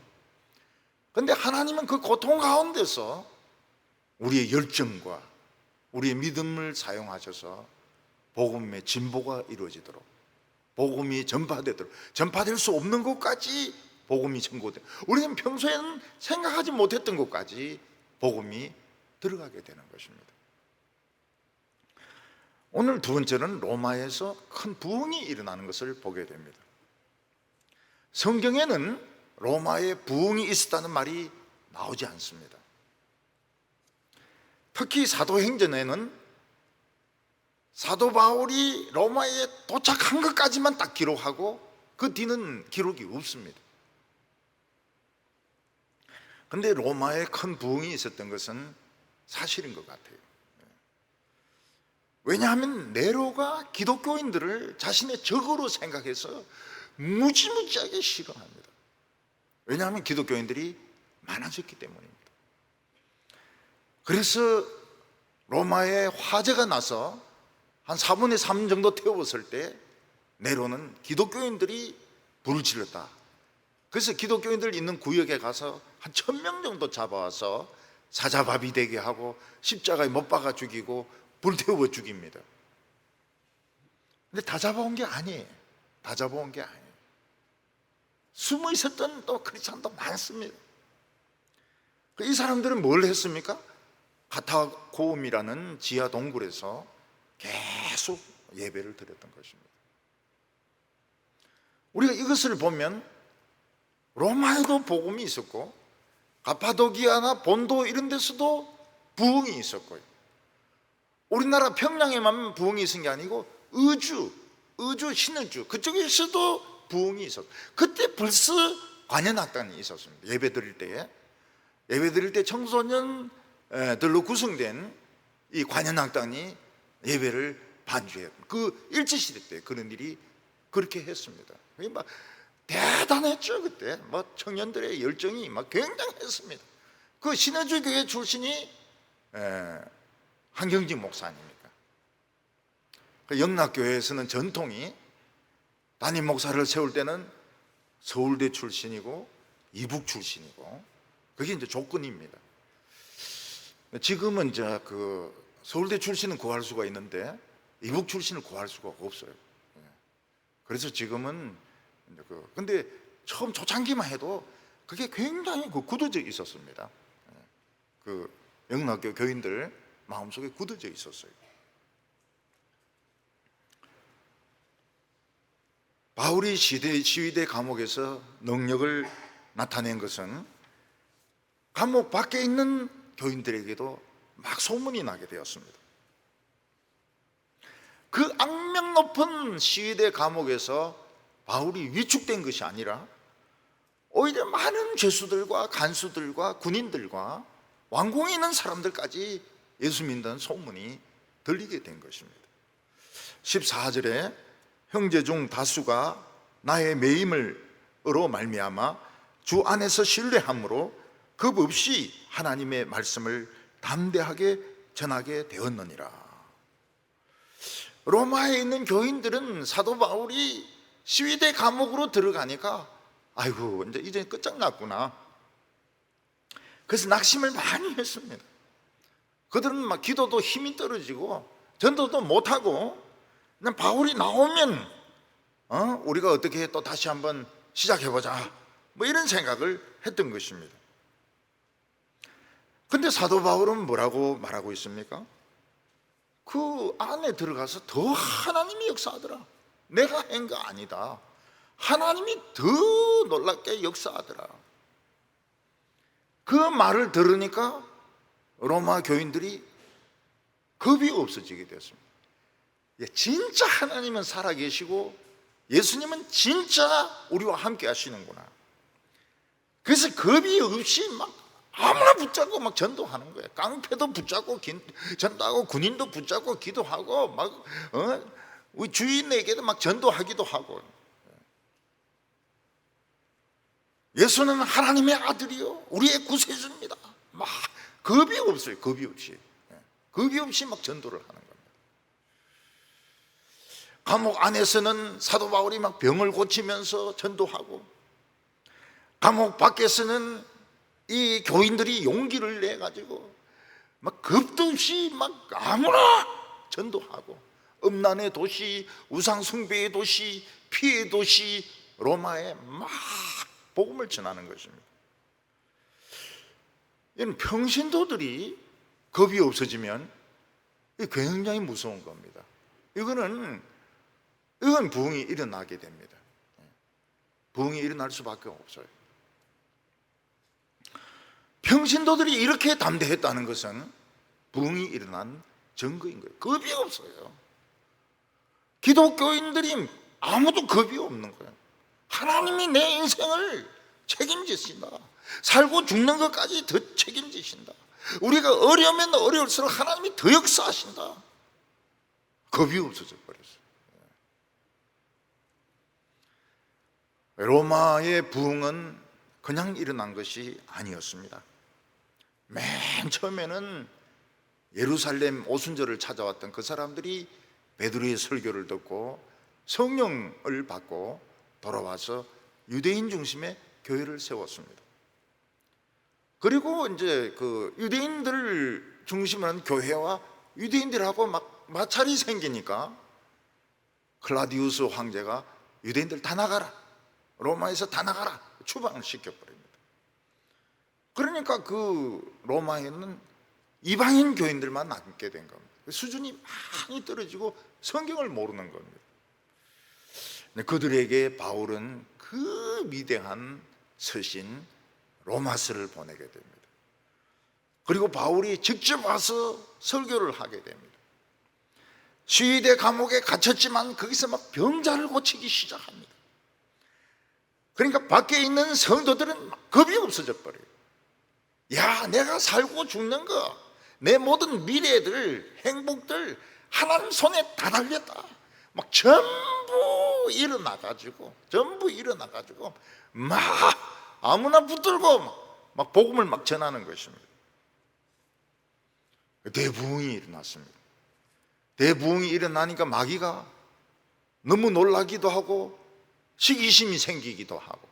그런데 하나님은 그 고통 가운데서 우리의 열정과 우리의 믿음을 사용하셔서 복음의 진보가 이루어지도록, 복음이 전파될 수 없는 곳까지 복음이 전고돼, 우리는 평소에는 생각하지 못했던 곳까지 복음이 들어가게 되는 것입니다. 오늘 두 번째는 로마에서 큰 부흥이 일어나는 것을 보게 됩니다. 성경에는 로마에 부흥이 있었다는 말이 나오지 않습니다. 특히 사도행전에는 사도 바울이 로마에 도착한 것까지만 딱 기록하고 그 뒤는 기록이 없습니다. 그런데 로마에 큰 부흥이 있었던 것은 사실인 것 같아요. 왜냐하면 네로가 기독교인들을 자신의 적으로 생각해서 무지무지하게 싫어합니다. 왜냐하면 기독교인들이 많아졌기 때문입니다. 그래서 로마에 화재가 나서 한 4분의 3 정도 태웠을 때 네로는 기독교인들이 불을 질렀다. 그래서 기독교인들 있는 구역에 가서 한 1000명 정도 잡아와서 사자밥이 되게 하고 십자가에 못 박아 죽이고 불태워 죽입니다. 근데 다 잡아온 게 아니에요. 다 잡아온 게 아니에요. 숨어 있었던 또 크리스찬도 많습니다. 이 사람들은 뭘 했습니까? 가타고움이라는 지하 동굴에서 계속 예배를 드렸던 것입니다. 우리가 이것을 보면 로마에도 복음이 있었고 가파도기아나 본도 이런 데서도 부흥이 있었고요. 우리나라 평양에만 부흥이 있은 게 아니고 의주, 신의주 그쪽에서도 부흥이 있었어요. 그때 벌써 관현악단이 있었습니다. 예배 드릴 때 청소년들로 구성된 이 관현악단이 예배를 반주해요. 그 일제시대 때 그런 일이 그렇게 했습니다. 막 대단했죠. 그때 청년들의 열정이 막 굉장했습니다. 그 신의주 교회 출신이 한경직 목사님입니까? 그 영락교회에서는 전통이 담임 목사를 세울 때는 서울대 출신이고 이북 출신이고 그게 이제 조건입니다. 지금은 이제 그 서울대 출신은 구할 수가 있는데 이북 출신을 구할 수가 없어요. 그래서 지금은 근데 처음 초창기만 해도 그게 굉장히 굳어져 있었습니다. 그 영락교 교인들 마음속에 굳어져 있었어요. 바울이 시위대 감옥에서 능력을 나타낸 것은 감옥 밖에 있는 교인들에게도 막 소문이 나게 되었습니다. 그 악명 높은 시위대 감옥에서 바울이 위축된 것이 아니라 오히려 많은 죄수들과 간수들과 군인들과 왕궁에 있는 사람들까지 예수 믿는 소문이 들리게 된 것입니다. 14절에 형제 중 다수가 나의 매임으로 말미암아 주 안에서 신뢰함으로 겁 없이 하나님의 말씀을 담대하게 전하게 되었느니라. 로마에 있는 교인들은 사도 바울이 시위대 감옥으로 들어가니까 아이고 이제 끝장났구나. 그래서 낙심을 많이 했습니다. 그들은 막 기도도 힘이 떨어지고 전도도 못하고 그냥 바울이 나오면 우리가 어떻게 또 다시 한번 시작해보자 뭐 이런 생각을 했던 것입니다. 근데 사도 바울은 뭐라고 말하고 있습니까? 그 안에 들어가서 더 하나님이 역사하더라. 내가 한 거 아니다. 하나님이 더 놀랍게 역사하더라. 그 말을 들으니까 로마 교인들이 겁이 없어지게 되었습니다. 진짜 하나님은 살아계시고 예수님은 진짜 우리와 함께 하시는구나. 그래서 겁이 없이 막 아무나 붙잡고 막 전도하는 거예요. 깡패도 붙잡고 전도하고 군인도 붙잡고 기도하고 막 우리 주인에게도 막 전도하기도 하고. 예수는 하나님의 아들이요 우리의 구세주입니다. 막 겁이 없어요. 겁이 없이 막 전도를 하는 겁니다. 감옥 안에서는 사도 바울이 막 병을 고치면서 전도하고, 감옥 밖에서는 이 교인들이 용기를 내 가지고 막 겁도 없이 막 아무나 전도하고, 음란의 도시, 우상 숭배의 도시, 피의 도시 로마에 막 복음을 전하는 것입니다. 이런 평신도들이 겁이 없어지면 굉장히 무서운 겁니다. 이건 부흥이 일어나게 됩니다. 부흥이 일어날 수밖에 없어요. 평신도들이 이렇게 담대했다는 것은 부흥이 일어난 증거인 거예요. 겁이 없어요. 기독교인들이 아무도 겁이 없는 거예요. 하나님이 내 인생을 책임지신다. 살고 죽는 것까지 더 책임지신다. 우리가 어려우면 어려울수록 하나님이 더 역사하신다. 겁이 없어져 버렸어요. 로마의 부흥은 그냥 일어난 것이 아니었습니다. 맨 처음에는 예루살렘 오순절을 찾아왔던 그 사람들이 베드로의 설교를 듣고 성령을 받고 돌아와서 유대인 중심의 교회를 세웠습니다. 그리고 이제 그 유대인들 중심으로 한 교회와 유대인들하고 막 마찰이 생기니까 클라디우스 황제가 유대인들 다 나가라, 로마에서 다 나가라 추방을 시켜버립니다. 그러니까 그 로마에는 이방인 교인들만 남게 된 겁니다. 수준이 많이 떨어지고 성경을 모르는 겁니다. 그들에게 바울은 그 위대한 서신 로마서를 보내게 됩니다. 그리고 바울이 직접 와서 설교를 하게 됩니다. 시위대 감옥에 갇혔지만 거기서 막 병자를 고치기 시작합니다. 그러니까 밖에 있는 성도들은 겁이 없어져 버려요. 야, 내가 살고 죽는 거, 내 모든 미래들, 행복들 하나님 손에 다 달렸다. 막 전부 일어나가지고 막 아무나 붙들고 막 복음을 막 전하는 것입니다. 대부흥이 일어났습니다. 대부흥이 일어나니까 마귀가 너무 놀라기도 하고 시기심이 생기기도 하고,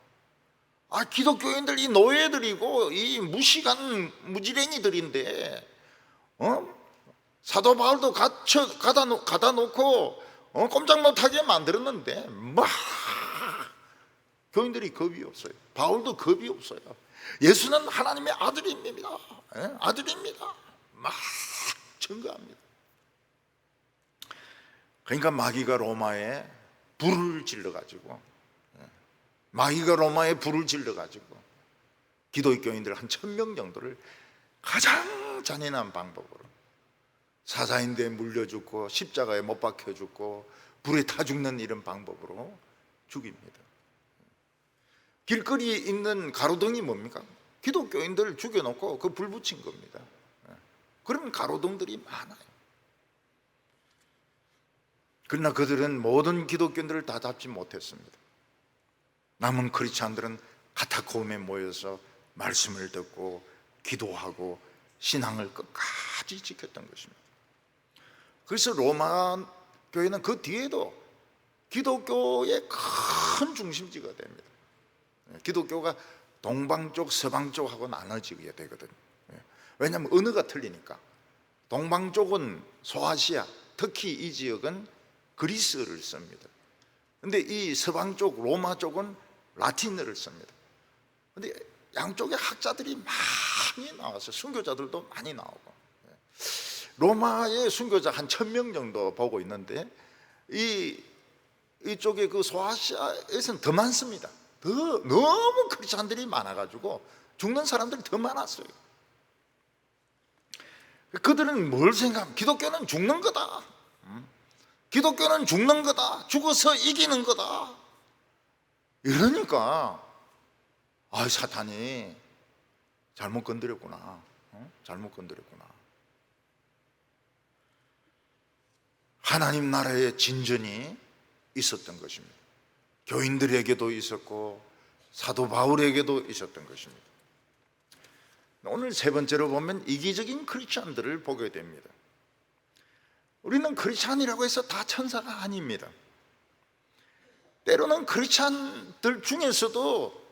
기독교인들 이 노예들이고 이 무식한 무지랭이들인데 사도 바울도 가다 놓고 꼼짝 못하게 만들었는데 막 교인들이 겁이 없어요. 바울도 겁이 없어요. 예수는 하나님의 아들입니다. 아들입니다. 막 증거합니다. 그러니까 마귀가 로마에 불을 질러가지고, 마귀가 로마에 불을 질러가지고 기독교인들 한 1,000명 정도를 가장 잔인한 방법으로 사자인대에 물려 죽고 십자가에 못 박혀 죽고 불에 타 죽는 이런 방법으로 죽입니다. 길거리에 있는 가로등이 뭡니까? 기독교인들 죽여놓고 그 불 붙인 겁니다. 그런 가로등들이 많아요. 그러나 그들은 모든 기독교인들을 다 잡지 못했습니다. 남은 크리스찬들은 카타콤에 모여서 말씀을 듣고 기도하고 신앙을 끝까지 지켰던 것입니다. 그래서 로마 교회는 그 뒤에도 기독교의 큰 중심지가 됩니다. 기독교가 동방 쪽, 서방 쪽하고 나눠지게 되거든요. 왜냐하면 언어가 틀리니까. 동방 쪽은 소아시아, 특히 이 지역은 그리스어를 씁니다. 근데 이 서방 쪽, 로마 쪽은 라틴어를 씁니다. 근데 양쪽에 학자들이 많이 나와서 순교자들도 많이 나오고, 로마의 순교자 한 1,000명 정도 보고 있는데 이쪽에 그 소아시아에서는 더 많습니다. 너무 크리스찬들이 많아가지고 죽는 사람들이 더 많았어요. 그들은 뭘 생각하면 기독교는 죽는 거다. 기독교는 죽는 거다. 죽어서 이기는 거다. 이러니까 사탄이 잘못 건드렸구나. 잘못 건드렸구나. 하나님 나라의 진전이 있었던 것입니다. 교인들에게도 있었고 사도 바울에게도 있었던 것입니다. 오늘 세 번째로 보면 이기적인 크리스찬들을 보게 됩니다. 우리는 크리스찬이라고 해서 다 천사가 아닙니다. 때로는 크리스찬들 중에서도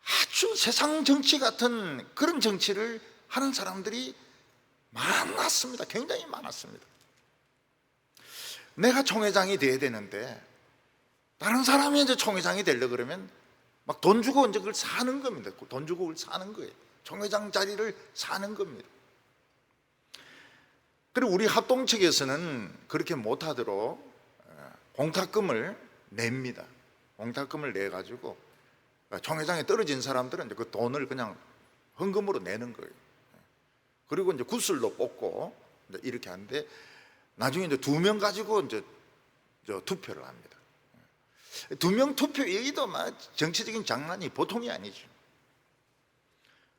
아주 세상 정치 같은 그런 정치를 하는 사람들이 많았습니다. 굉장히 많았습니다. 내가 총회장이 돼야 되는데 다른 사람이 이제 총회장이 되려고 그러면 막 돈 주고 이제 그걸 사는 겁니다. 돈 주고 그걸 사는 거예요. 총회장 자리를 사는 겁니다. 그리고 우리 합동 측에서는 그렇게 못하도록 공탁금을 냅니다. 공탁금을 내 가지고 총회장에 떨어진 사람들은 이제 그 돈을 그냥 헌금으로 내는 거예요. 그리고 이제 구슬로 뽑고 이렇게 하는데 나중에 이제 2명 가지고 이제 투표를 합니다. 2명 투표 여기도 막 정치적인 장난이 보통이 아니죠.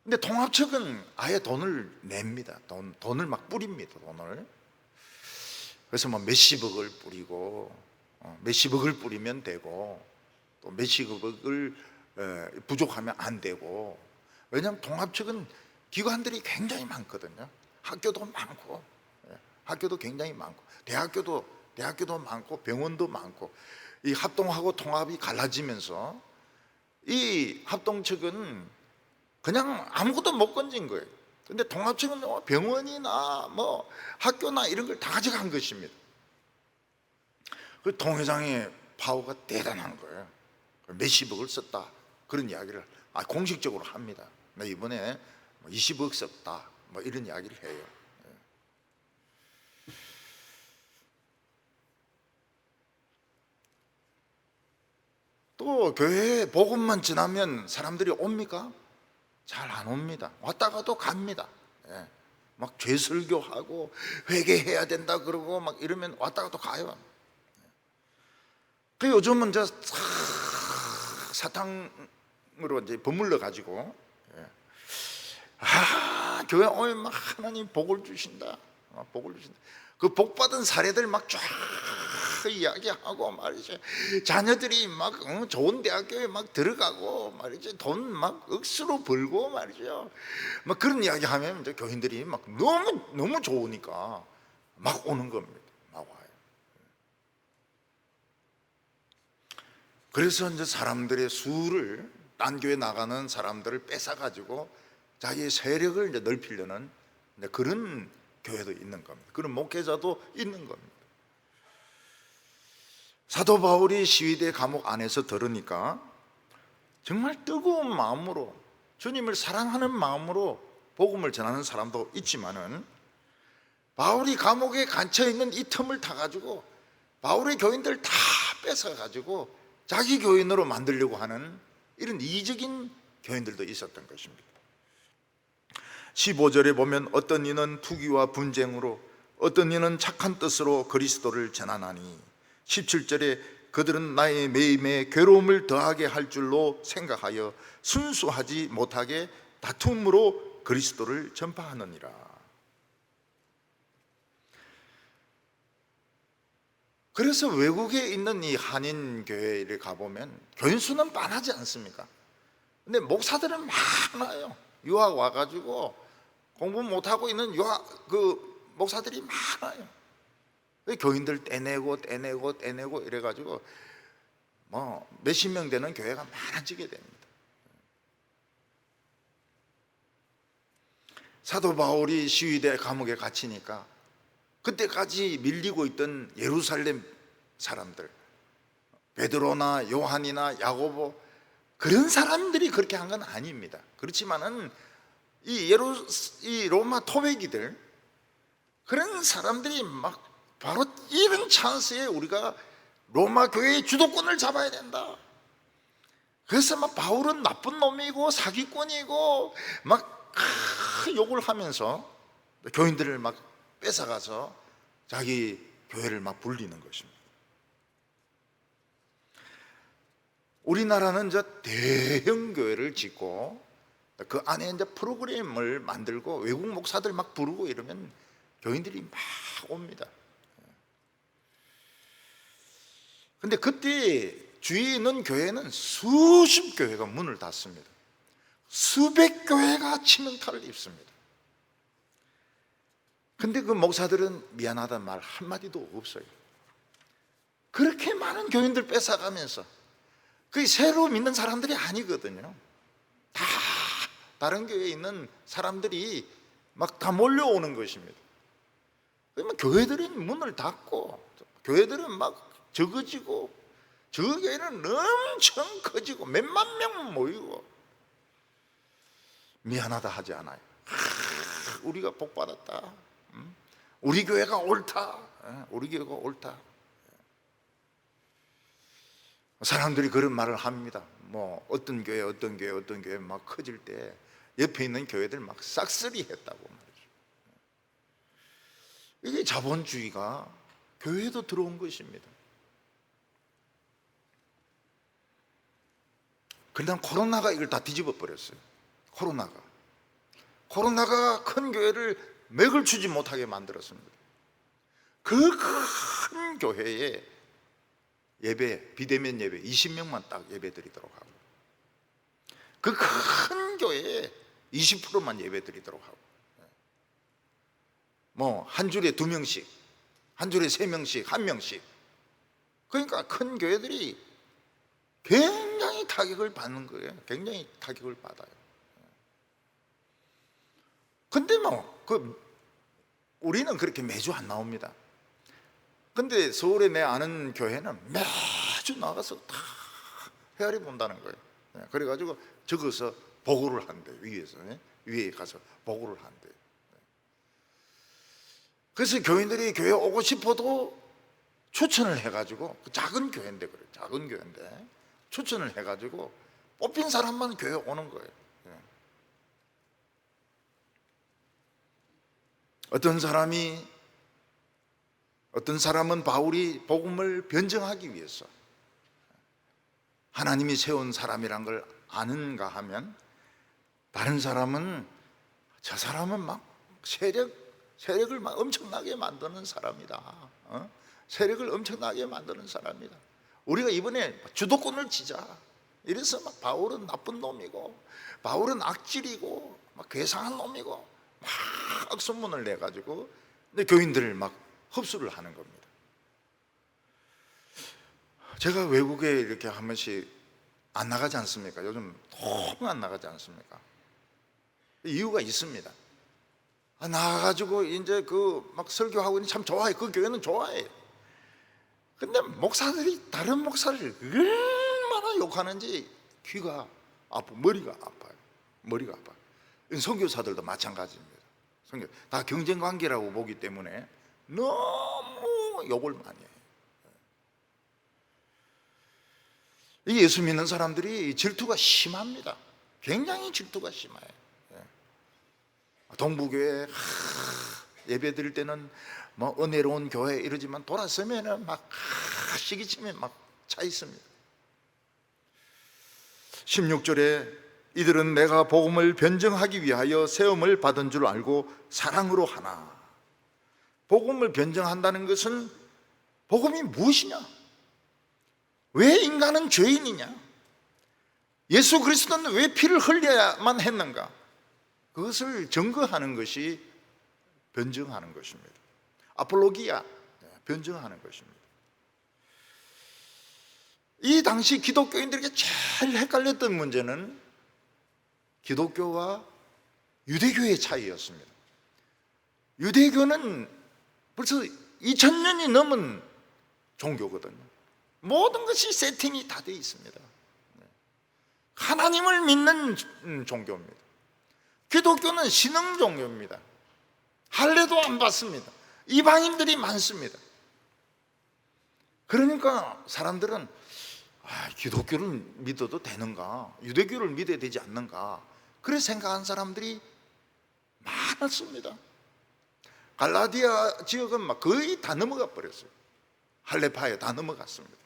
근데 통합측은 아예 돈을 냅니다. 돈을 막 뿌립니다. 돈을. 그래서 뭐 몇십억을 뿌리고 몇십억을 뿌리면 되고 또 몇십억을 부족하면 안 되고. 왜냐하면 통합측은 기관들이 굉장히 많거든요. 학교도 많고 학교도 굉장히 많고 대학교도 많고 병원도 많고. 이 합동하고 통합이 갈라지면서 이 합동측은 그냥 아무것도 못 건진 거예요. 근데 통합측은 병원이나 뭐 학교나 이런 걸 다 가져간 것입니다. 그 통회장의 파워가 대단한 거예요. 몇십억을 썼다 그런 이야기를 공식적으로 합니다. 나 이번에 20억 썼다 뭐 이런 이야기를 해요. 또 교회에 복음만 전하면 사람들이 옵니까? 잘 안 옵니다. 왔다가도 갑니다. 막 죄설교하고 회개해야 된다 그러고 막 이러면 왔다가도 가요. 그 요즘은 이제 사탕으로 이제 버물러 가지고 교회 오면 막 하나님 복을 주신다. 복을 주신다. 그 복 받은 사례들 막 쫙 이야기하고 말이죠. 자녀들이 막 좋은 대학교에 막 들어가고 말이죠. 돈 막 억수로 벌고 말이죠. 막 그런 이야기하면 이제 교인들이 막 너무 좋으니까 막 오는 겁니다. 막 와요. 그래서 이제 사람들의 수를 딴 교회 나가는 사람들을 뺏어 가지고 자기의 세력을 이제 넓히려는 그런 교회도 있는 겁니다. 그런 목회자도 있는 겁니다. 사도 바울이 시위대 감옥 안에서 들으니까 정말 뜨거운 마음으로 주님을 사랑하는 마음으로 복음을 전하는 사람도 있지만은 바울이 감옥에 갇혀 있는 이 틈을 타가지고 바울의 교인들 다 뺏어가지고 자기 교인으로 만들려고 하는 이런 이적인 교인들도 있었던 것입니다. 15절에 보면 어떤 이는 투기와 분쟁으로, 어떤 이는 착한 뜻으로 그리스도를 전하나니, 17절에 그들은 나의 매임에 괴로움을 더하게 할 줄로 생각하여 순수하지 못하게 다툼으로 그리스도를 전파하느니라. 그래서 외국에 있는 이 한인 교회를 가보면 교인 수는 많지 않습니까? 근데 목사들은 많아요. 유학 와가지고 공부 못하고 있는 목사들이 많아요. 교인들 떼내고 이래가지고 뭐 몇십 명 되는 교회가 많아지게 됩니다. 사도 바울이 시위대 감옥에 갇히니까 그때까지 밀리고 있던 예루살렘 사람들, 베드로나 요한이나 야고보, 그런 사람들이 그렇게 한 건 아닙니다. 그렇지만은 이 로마 토백이들, 그런 사람들이 막 바로 이런 찬스에 우리가 로마 교회의 주도권을 잡아야 된다. 그래서 막 바울은 나쁜 놈이고 사기꾼이고 막 욕을 하면서 교인들을 막 뺏어가서 자기 교회를 막 불리는 것입니다. 우리나라는 이제 대형 교회를 짓고 그 안에 이제 프로그램을 만들고 외국 목사들 막 부르고 이러면 교인들이 막 옵니다. 근데 그때 주위에 있는 교회는 수십 교회가 문을 닫습니다. 수백 교회가 치명타를 입습니다. 근데 그 목사들은 미안하다는 말 한마디도 없어요. 그렇게 많은 교인들 뺏어가면서, 그게 새로 믿는 사람들이 아니거든요. 다 다른 교회에 있는 사람들이 막 다 몰려오는 것입니다. 그러면 교회들은 문을 닫고, 교회들은 막 적어지고, 저 교회는 엄청 커지고 몇만 명 모이고, 미안하다 하지 않아요. 우리가 복 받았다, 우리 교회가 옳다, 우리 교회가 옳다. 사람들이 그런 말을 합니다. 뭐 어떤 교회 막 커질 때 옆에 있는 교회들 막 싹쓸이 했다고 말이죠. 이게 자본주의가 교회에도 들어온 것입니다. 그러다 코로나가 이걸 다 뒤집어 버렸어요. 코로나가 큰 교회를 맥을 추지 못하게 만들었습니다. 그 큰 교회에 예배, 비대면 예배 20명만 딱 예배 드리도록 하고, 그 큰 교회에 20%만 예배 드리도록 하고, 뭐 한 줄에 2명씩, 한 줄에 3명씩, 1명씩. 그러니까 큰 교회들이 굉장히 타격을 받는 거예요. 굉장히 타격을 받아요. 근데 우리는 그렇게 매주 안 나옵니다. 근데 서울에 내 아는 교회는 매주 나가서 다 헤아려 본다는 거예요. 그래가지고 적어서 보고를 한대, 위에 가서 보고를 한대. 그래서 교인들이 교회 오고 싶어도 추천을 해가지고, 작은 교회인데 그래, 작은 교회인데 추천을 해가지고 뽑힌 사람만 교회 오는 거예요. 어떤 사람은 바울이 복음을 변증하기 위해서 하나님이 세운 사람이란 걸 아는가 하면, 다른 사람은 저 사람은 막 세력을 막 엄청나게 만드는 사람이다. 세력을 엄청나게 만드는 사람이다. 우리가 이번에 주도권을 지자. 이래서 막 바울은 나쁜 놈이고, 바울은 악질이고, 막 괴상한 놈이고, 막 소문을 내가지고 교인들을 막 흡수를 하는 겁니다. 제가 외국에 이렇게 한 번씩 안 나가지 않습니까? 요즘 너무 안 나가지 않습니까? 이유가 있습니다. 나가가지고 이제 막 설교하고 있는 참 좋아해. 그 교회는 좋아해. 근데 목사들이 다른 목사를 얼마나 욕하는지 귀가 아프고 머리가 아파요. 선교사들도 마찬가지입니다. 다 경쟁 관계라고 보기 때문에 너무 욕을 많이 해요. 이 예수 믿는 사람들이 질투가 심합니다. 굉장히 질투가 심해요. 동부교회 예배 드릴 때는 뭐 은혜로운 교회 이러지만 돌아서면은 막 시기침에 막 차 있습니다. 16절에 이들은 내가 복음을 변증하기 위하여 세움을 받은 줄 알고 사랑으로 하나. 복음을 변증한다는 것은 복음이 무엇이냐? 왜 인간은 죄인이냐? 예수 그리스도는 왜 피를 흘려야만 했는가? 그것을 증거하는 것이 변증하는 것입니다. 아폴로기아, 변증하는 것입니다. 이 당시 기독교인들에게 제일 헷갈렸던 문제는 기독교와 유대교의 차이였습니다. 유대교는 벌써 2000년이 넘은 종교거든요. 모든 것이 세팅이 다 되어 있습니다. 하나님을 믿는 종교입니다. 기독교는 신흥 종교입니다. 할례도 안 받습니다. 이방인들이 많습니다. 그러니까 사람들은 기독교를 믿어도 되는가? 유대교를 믿어야 되지 않는가? 그렇게 생각한 사람들이 많았습니다. 갈라디아 지역은 막 거의 다 넘어가 버렸어요. 할례파에 다 넘어갔습니다.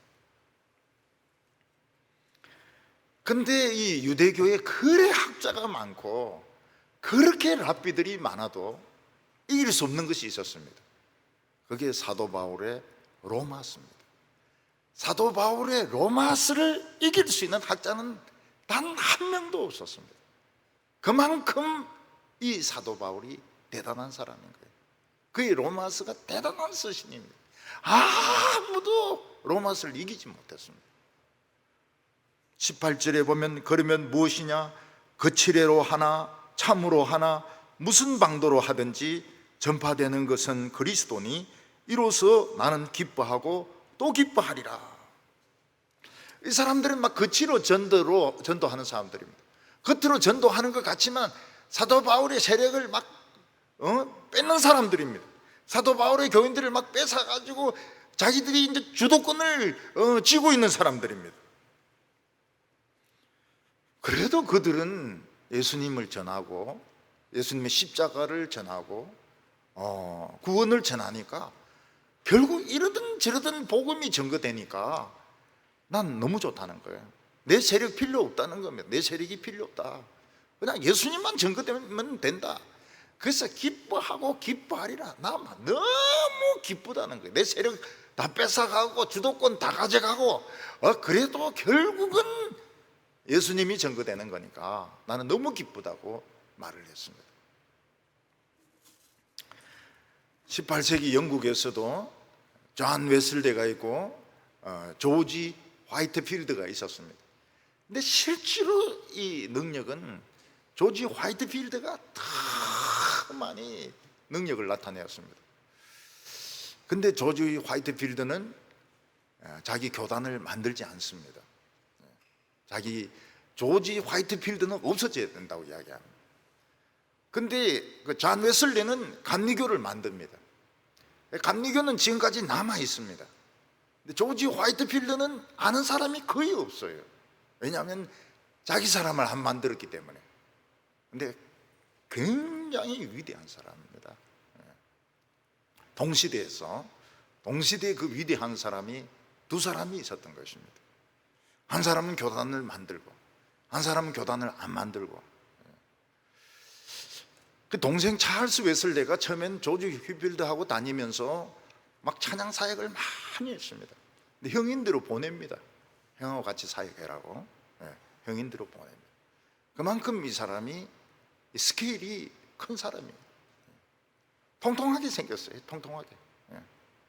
근데 이 유대교에 그래 학자가 많고 그렇게 랍비들이 많아도 이길 수 없는 것이 있었습니다. 그게 사도 바울의 로마서입니다. 사도 바울의 로마서를 이길 수 있는 학자는 단 한 명도 없었습니다. 그만큼 이 사도 바울이 대단한 사람인 거예요. 그의 로마서가 대단한 서신입니다. 아무도 로마서를 이기지 못했습니다. 18절에 보면 그러면 무엇이냐? 거칠애로 하나 참으로 하나 무슨 방도로 하든지 전파되는 것은 그리스도니 이로써 나는 기뻐하고 또 기뻐하리라. 이 사람들은 막 거칠어 전도하는 사람들입니다. 겉으로 전도하는 것 같지만 사도 바울의 세력을 막 뺏는 사람들입니다. 사도 바울의 교인들을 막 뺏어가지고 자기들이 이제 주도권을 쥐고 있는 사람들입니다. 그래도 그들은 예수님을 전하고 예수님의 십자가를 전하고 구원을 전하니까 결국 이러든 저러든 복음이 전거되니까 난 너무 좋다는 거예요. 내 세력 필요 없다는 겁니다. 내 세력이 필요 없다. 그냥 예수님만 전거되면 된다. 그래서 기뻐하고 기뻐하리라. 나 너무 기쁘다는 거예요. 내 세력 다 뺏어가고 주도권 다 가져가고 그래도 결국은 예수님이 전거되는 거니까 나는 너무 기쁘다고 말을 했습니다. 18세기 영국에서도 존 웨슬레가 있고 조지 화이트필드가 있었습니다. 근데 실제로 이 능력은 조지 화이트필드가 더 많이 능력을 나타내었습니다. 근데 조지 화이트필드는 자기 교단을 만들지 않습니다. 조지 화이트필드는 없어져야 된다고 이야기합니다. 근데 존 웨슬레는 감리교를 만듭니다. 감리교는 지금까지 남아 있습니다. 근데 조지 화이트필드는 아는 사람이 거의 없어요. 왜냐하면 자기 사람을 안 만들었기 때문에. 근데 굉장히 위대한 사람입니다. 동시대에 그 위대한 사람이 두 사람이 있었던 것입니다. 한 사람은 교단을 만들고 한 사람은 교단을 안 만들고. 그 동생 찰스 웨슬레가 처음엔 조지 휘필드하고 다니면서 막 찬양 사역을 많이 했습니다. 근데 형인대로 보냅니다. 형하고 같이 사역해라고. 형인대로 보냅니다. 그만큼 이 사람이 스케일이 큰 사람이에요. 통통하게 생겼어요. 통통하게.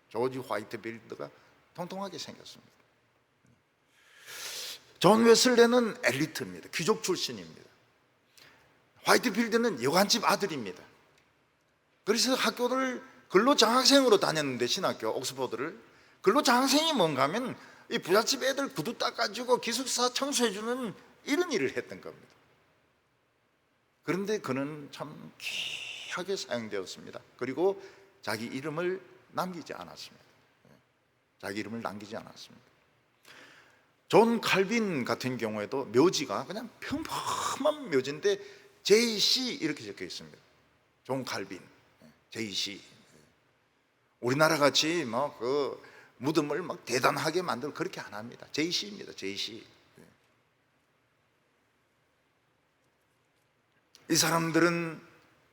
조지 화이트필드가 통통하게 생겼습니다. 존 웨슬레는 엘리트입니다. 귀족 출신입니다. 화이트필드는 여관집 아들입니다. 그래서 학교를 근로장학생으로 다녔는데, 신학교 옥스퍼드를. 근로장학생이 뭔가 하면 이 부잣집 애들 구두 닦아주고 기숙사 청소해주는 이런 일을 했던 겁니다. 그런데 그는 참 귀하게 사용되었습니다. 그리고 자기 이름을 남기지 않았습니다. 자기 이름을 남기지 않았습니다. 존 칼빈 같은 경우에도 묘지가 그냥 평범한 묘지인데 JC 이렇게 적혀 있습니다. 존 칼빈, JC. 우리나라 같이 뭐 그 무덤을 막 대단하게 만들고 그렇게 안 합니다. JC입니다. JC. 이 사람들은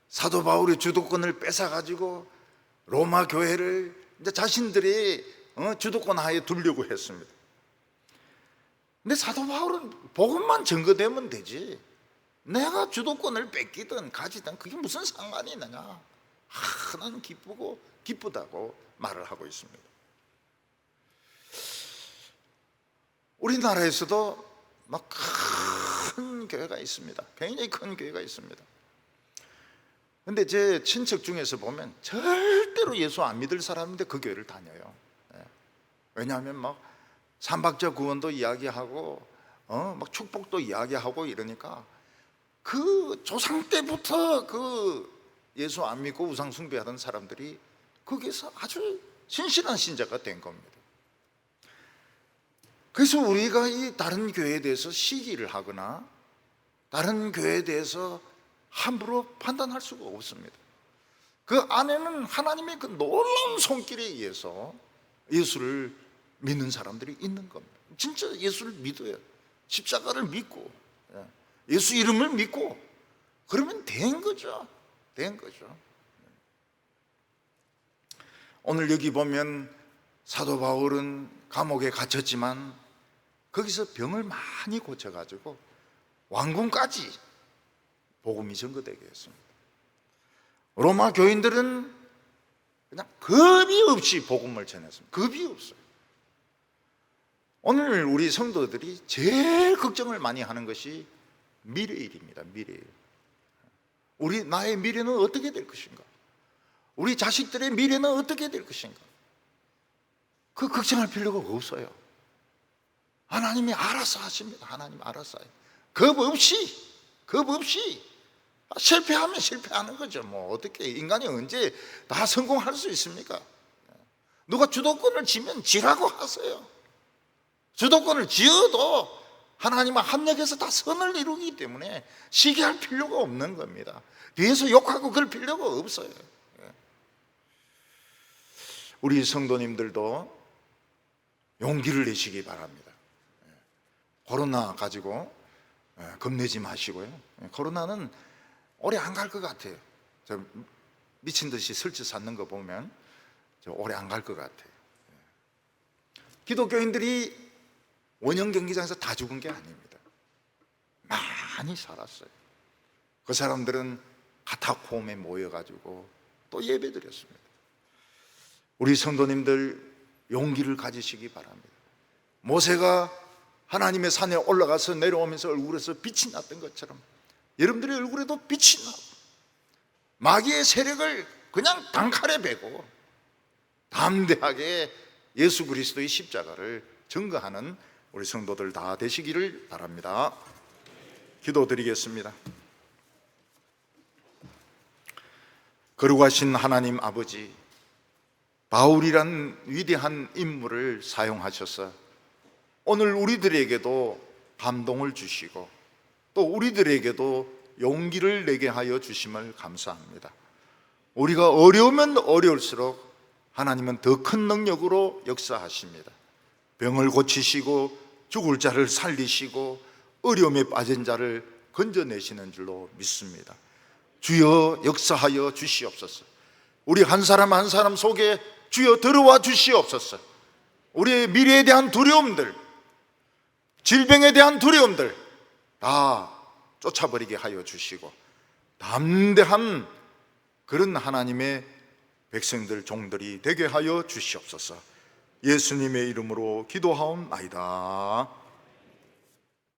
사도 바울의 주도권을 뺏어가지고 로마 교회를 이제 자신들의 주도권 하에 두려고 했습니다. 근데 사도 바울은 복음만 증거되면 되지, 내가 주도권을 뺏기든 가지든 그게 무슨 상관이 있느냐, 나는 기쁘고 기쁘다고 말을 하고 있습니다. 우리나라에서도 막 큰 교회가 있습니다. 굉장히 큰 교회가 있습니다. 근데 제 친척 중에서 보면 절대로 예수 안 믿을 사람인데 그 교회를 다녀요. 왜냐하면 막 삼박자 구원도 이야기하고 막 축복도 이야기하고 이러니까 그 조상 때부터 그 예수 안 믿고 우상 숭배하던 사람들이 거기서 아주 신실한 신자가 된 겁니다. 그래서 우리가 이 다른 교회에 대해서 시기를 하거나 다른 교회에 대해서 함부로 판단할 수가 없습니다. 그 안에는 하나님의 그 놀라운 손길에 의해서 예수를 믿는 사람들이 있는 겁니다. 진짜 예수를 믿어요. 십자가를 믿고 예수 이름을 믿고 그러면 된 거죠. 된 거죠. 오늘 여기 보면 사도 바울은 감옥에 갇혔지만 거기서 병을 많이 고쳐가지고 왕궁까지 복음이 전거되게 했습니다. 로마 교인들은 그냥 겁이 없이 복음을 전했습니다. 겁이 없어요. 오늘 우리 성도들이 제일 걱정을 많이 하는 것이 미래일입니다. 미래일. 나의 미래는 어떻게 될 것인가? 우리 자식들의 미래는 어떻게 될 것인가? 그 걱정할 필요가 없어요. 하나님이 알아서 하십니다. 하나님 알아서 해요. 겁 없이 실패하면 실패하는 거죠. 뭐 어떻게 인간이 언제 다 성공할 수 있습니까? 누가 주도권을 쥐면 쥐라고 하세요. 주도권을 쥐어도 하나님과 합력해서 다 선을 이루기 때문에 시기할 필요가 없는 겁니다. 뒤에서 욕하고 그럴 필요가 없어요. 우리 성도님들도 용기를 내시기 바랍니다. 코로나 가지고 겁내지 마시고요. 코로나는 오래 안 갈 것 같아요. 저 미친 듯이 설치 쌓는 거 보면 저 오래 안 갈 것 같아요. 기독교인들이 원형 경기장에서 다 죽은 게 아닙니다. 많이 살았어요. 그 사람들은 카타콤에 모여가지고 또 예배드렸습니다. 우리 성도님들 용기를 가지시기 바랍니다. 모세가 하나님의 산에 올라가서 내려오면서 얼굴에서 빛이 났던 것처럼 여러분들의 얼굴에도 빛이 나고 마귀의 세력을 그냥 단칼에 베고 담대하게 예수 그리스도의 십자가를 증거하는 우리 성도들 다 되시기를 바랍니다. 기도드리겠습니다. 거룩하신 하나님 아버지, 바울이란 위대한 인물을 사용하셔서 오늘 우리들에게도 감동을 주시고 또 우리들에게도 용기를 내게 하여 주심을 감사합니다. 우리가 어려우면 어려울수록 하나님은 더 큰 능력으로 역사하십니다. 병을 고치시고 죽을 자를 살리시고 어려움에 빠진 자를 건져내시는 줄로 믿습니다. 주여 역사하여 주시옵소서. 우리 한 사람 한 사람 속에 주여 들어와 주시옵소서. 우리의 미래에 대한 두려움들, 질병에 대한 두려움들 다 쫓아버리게 하여 주시고 담대한 그런 하나님의 백성들 종들이 되게 하여 주시옵소서. 예수님의 이름으로 기도하옵나이다.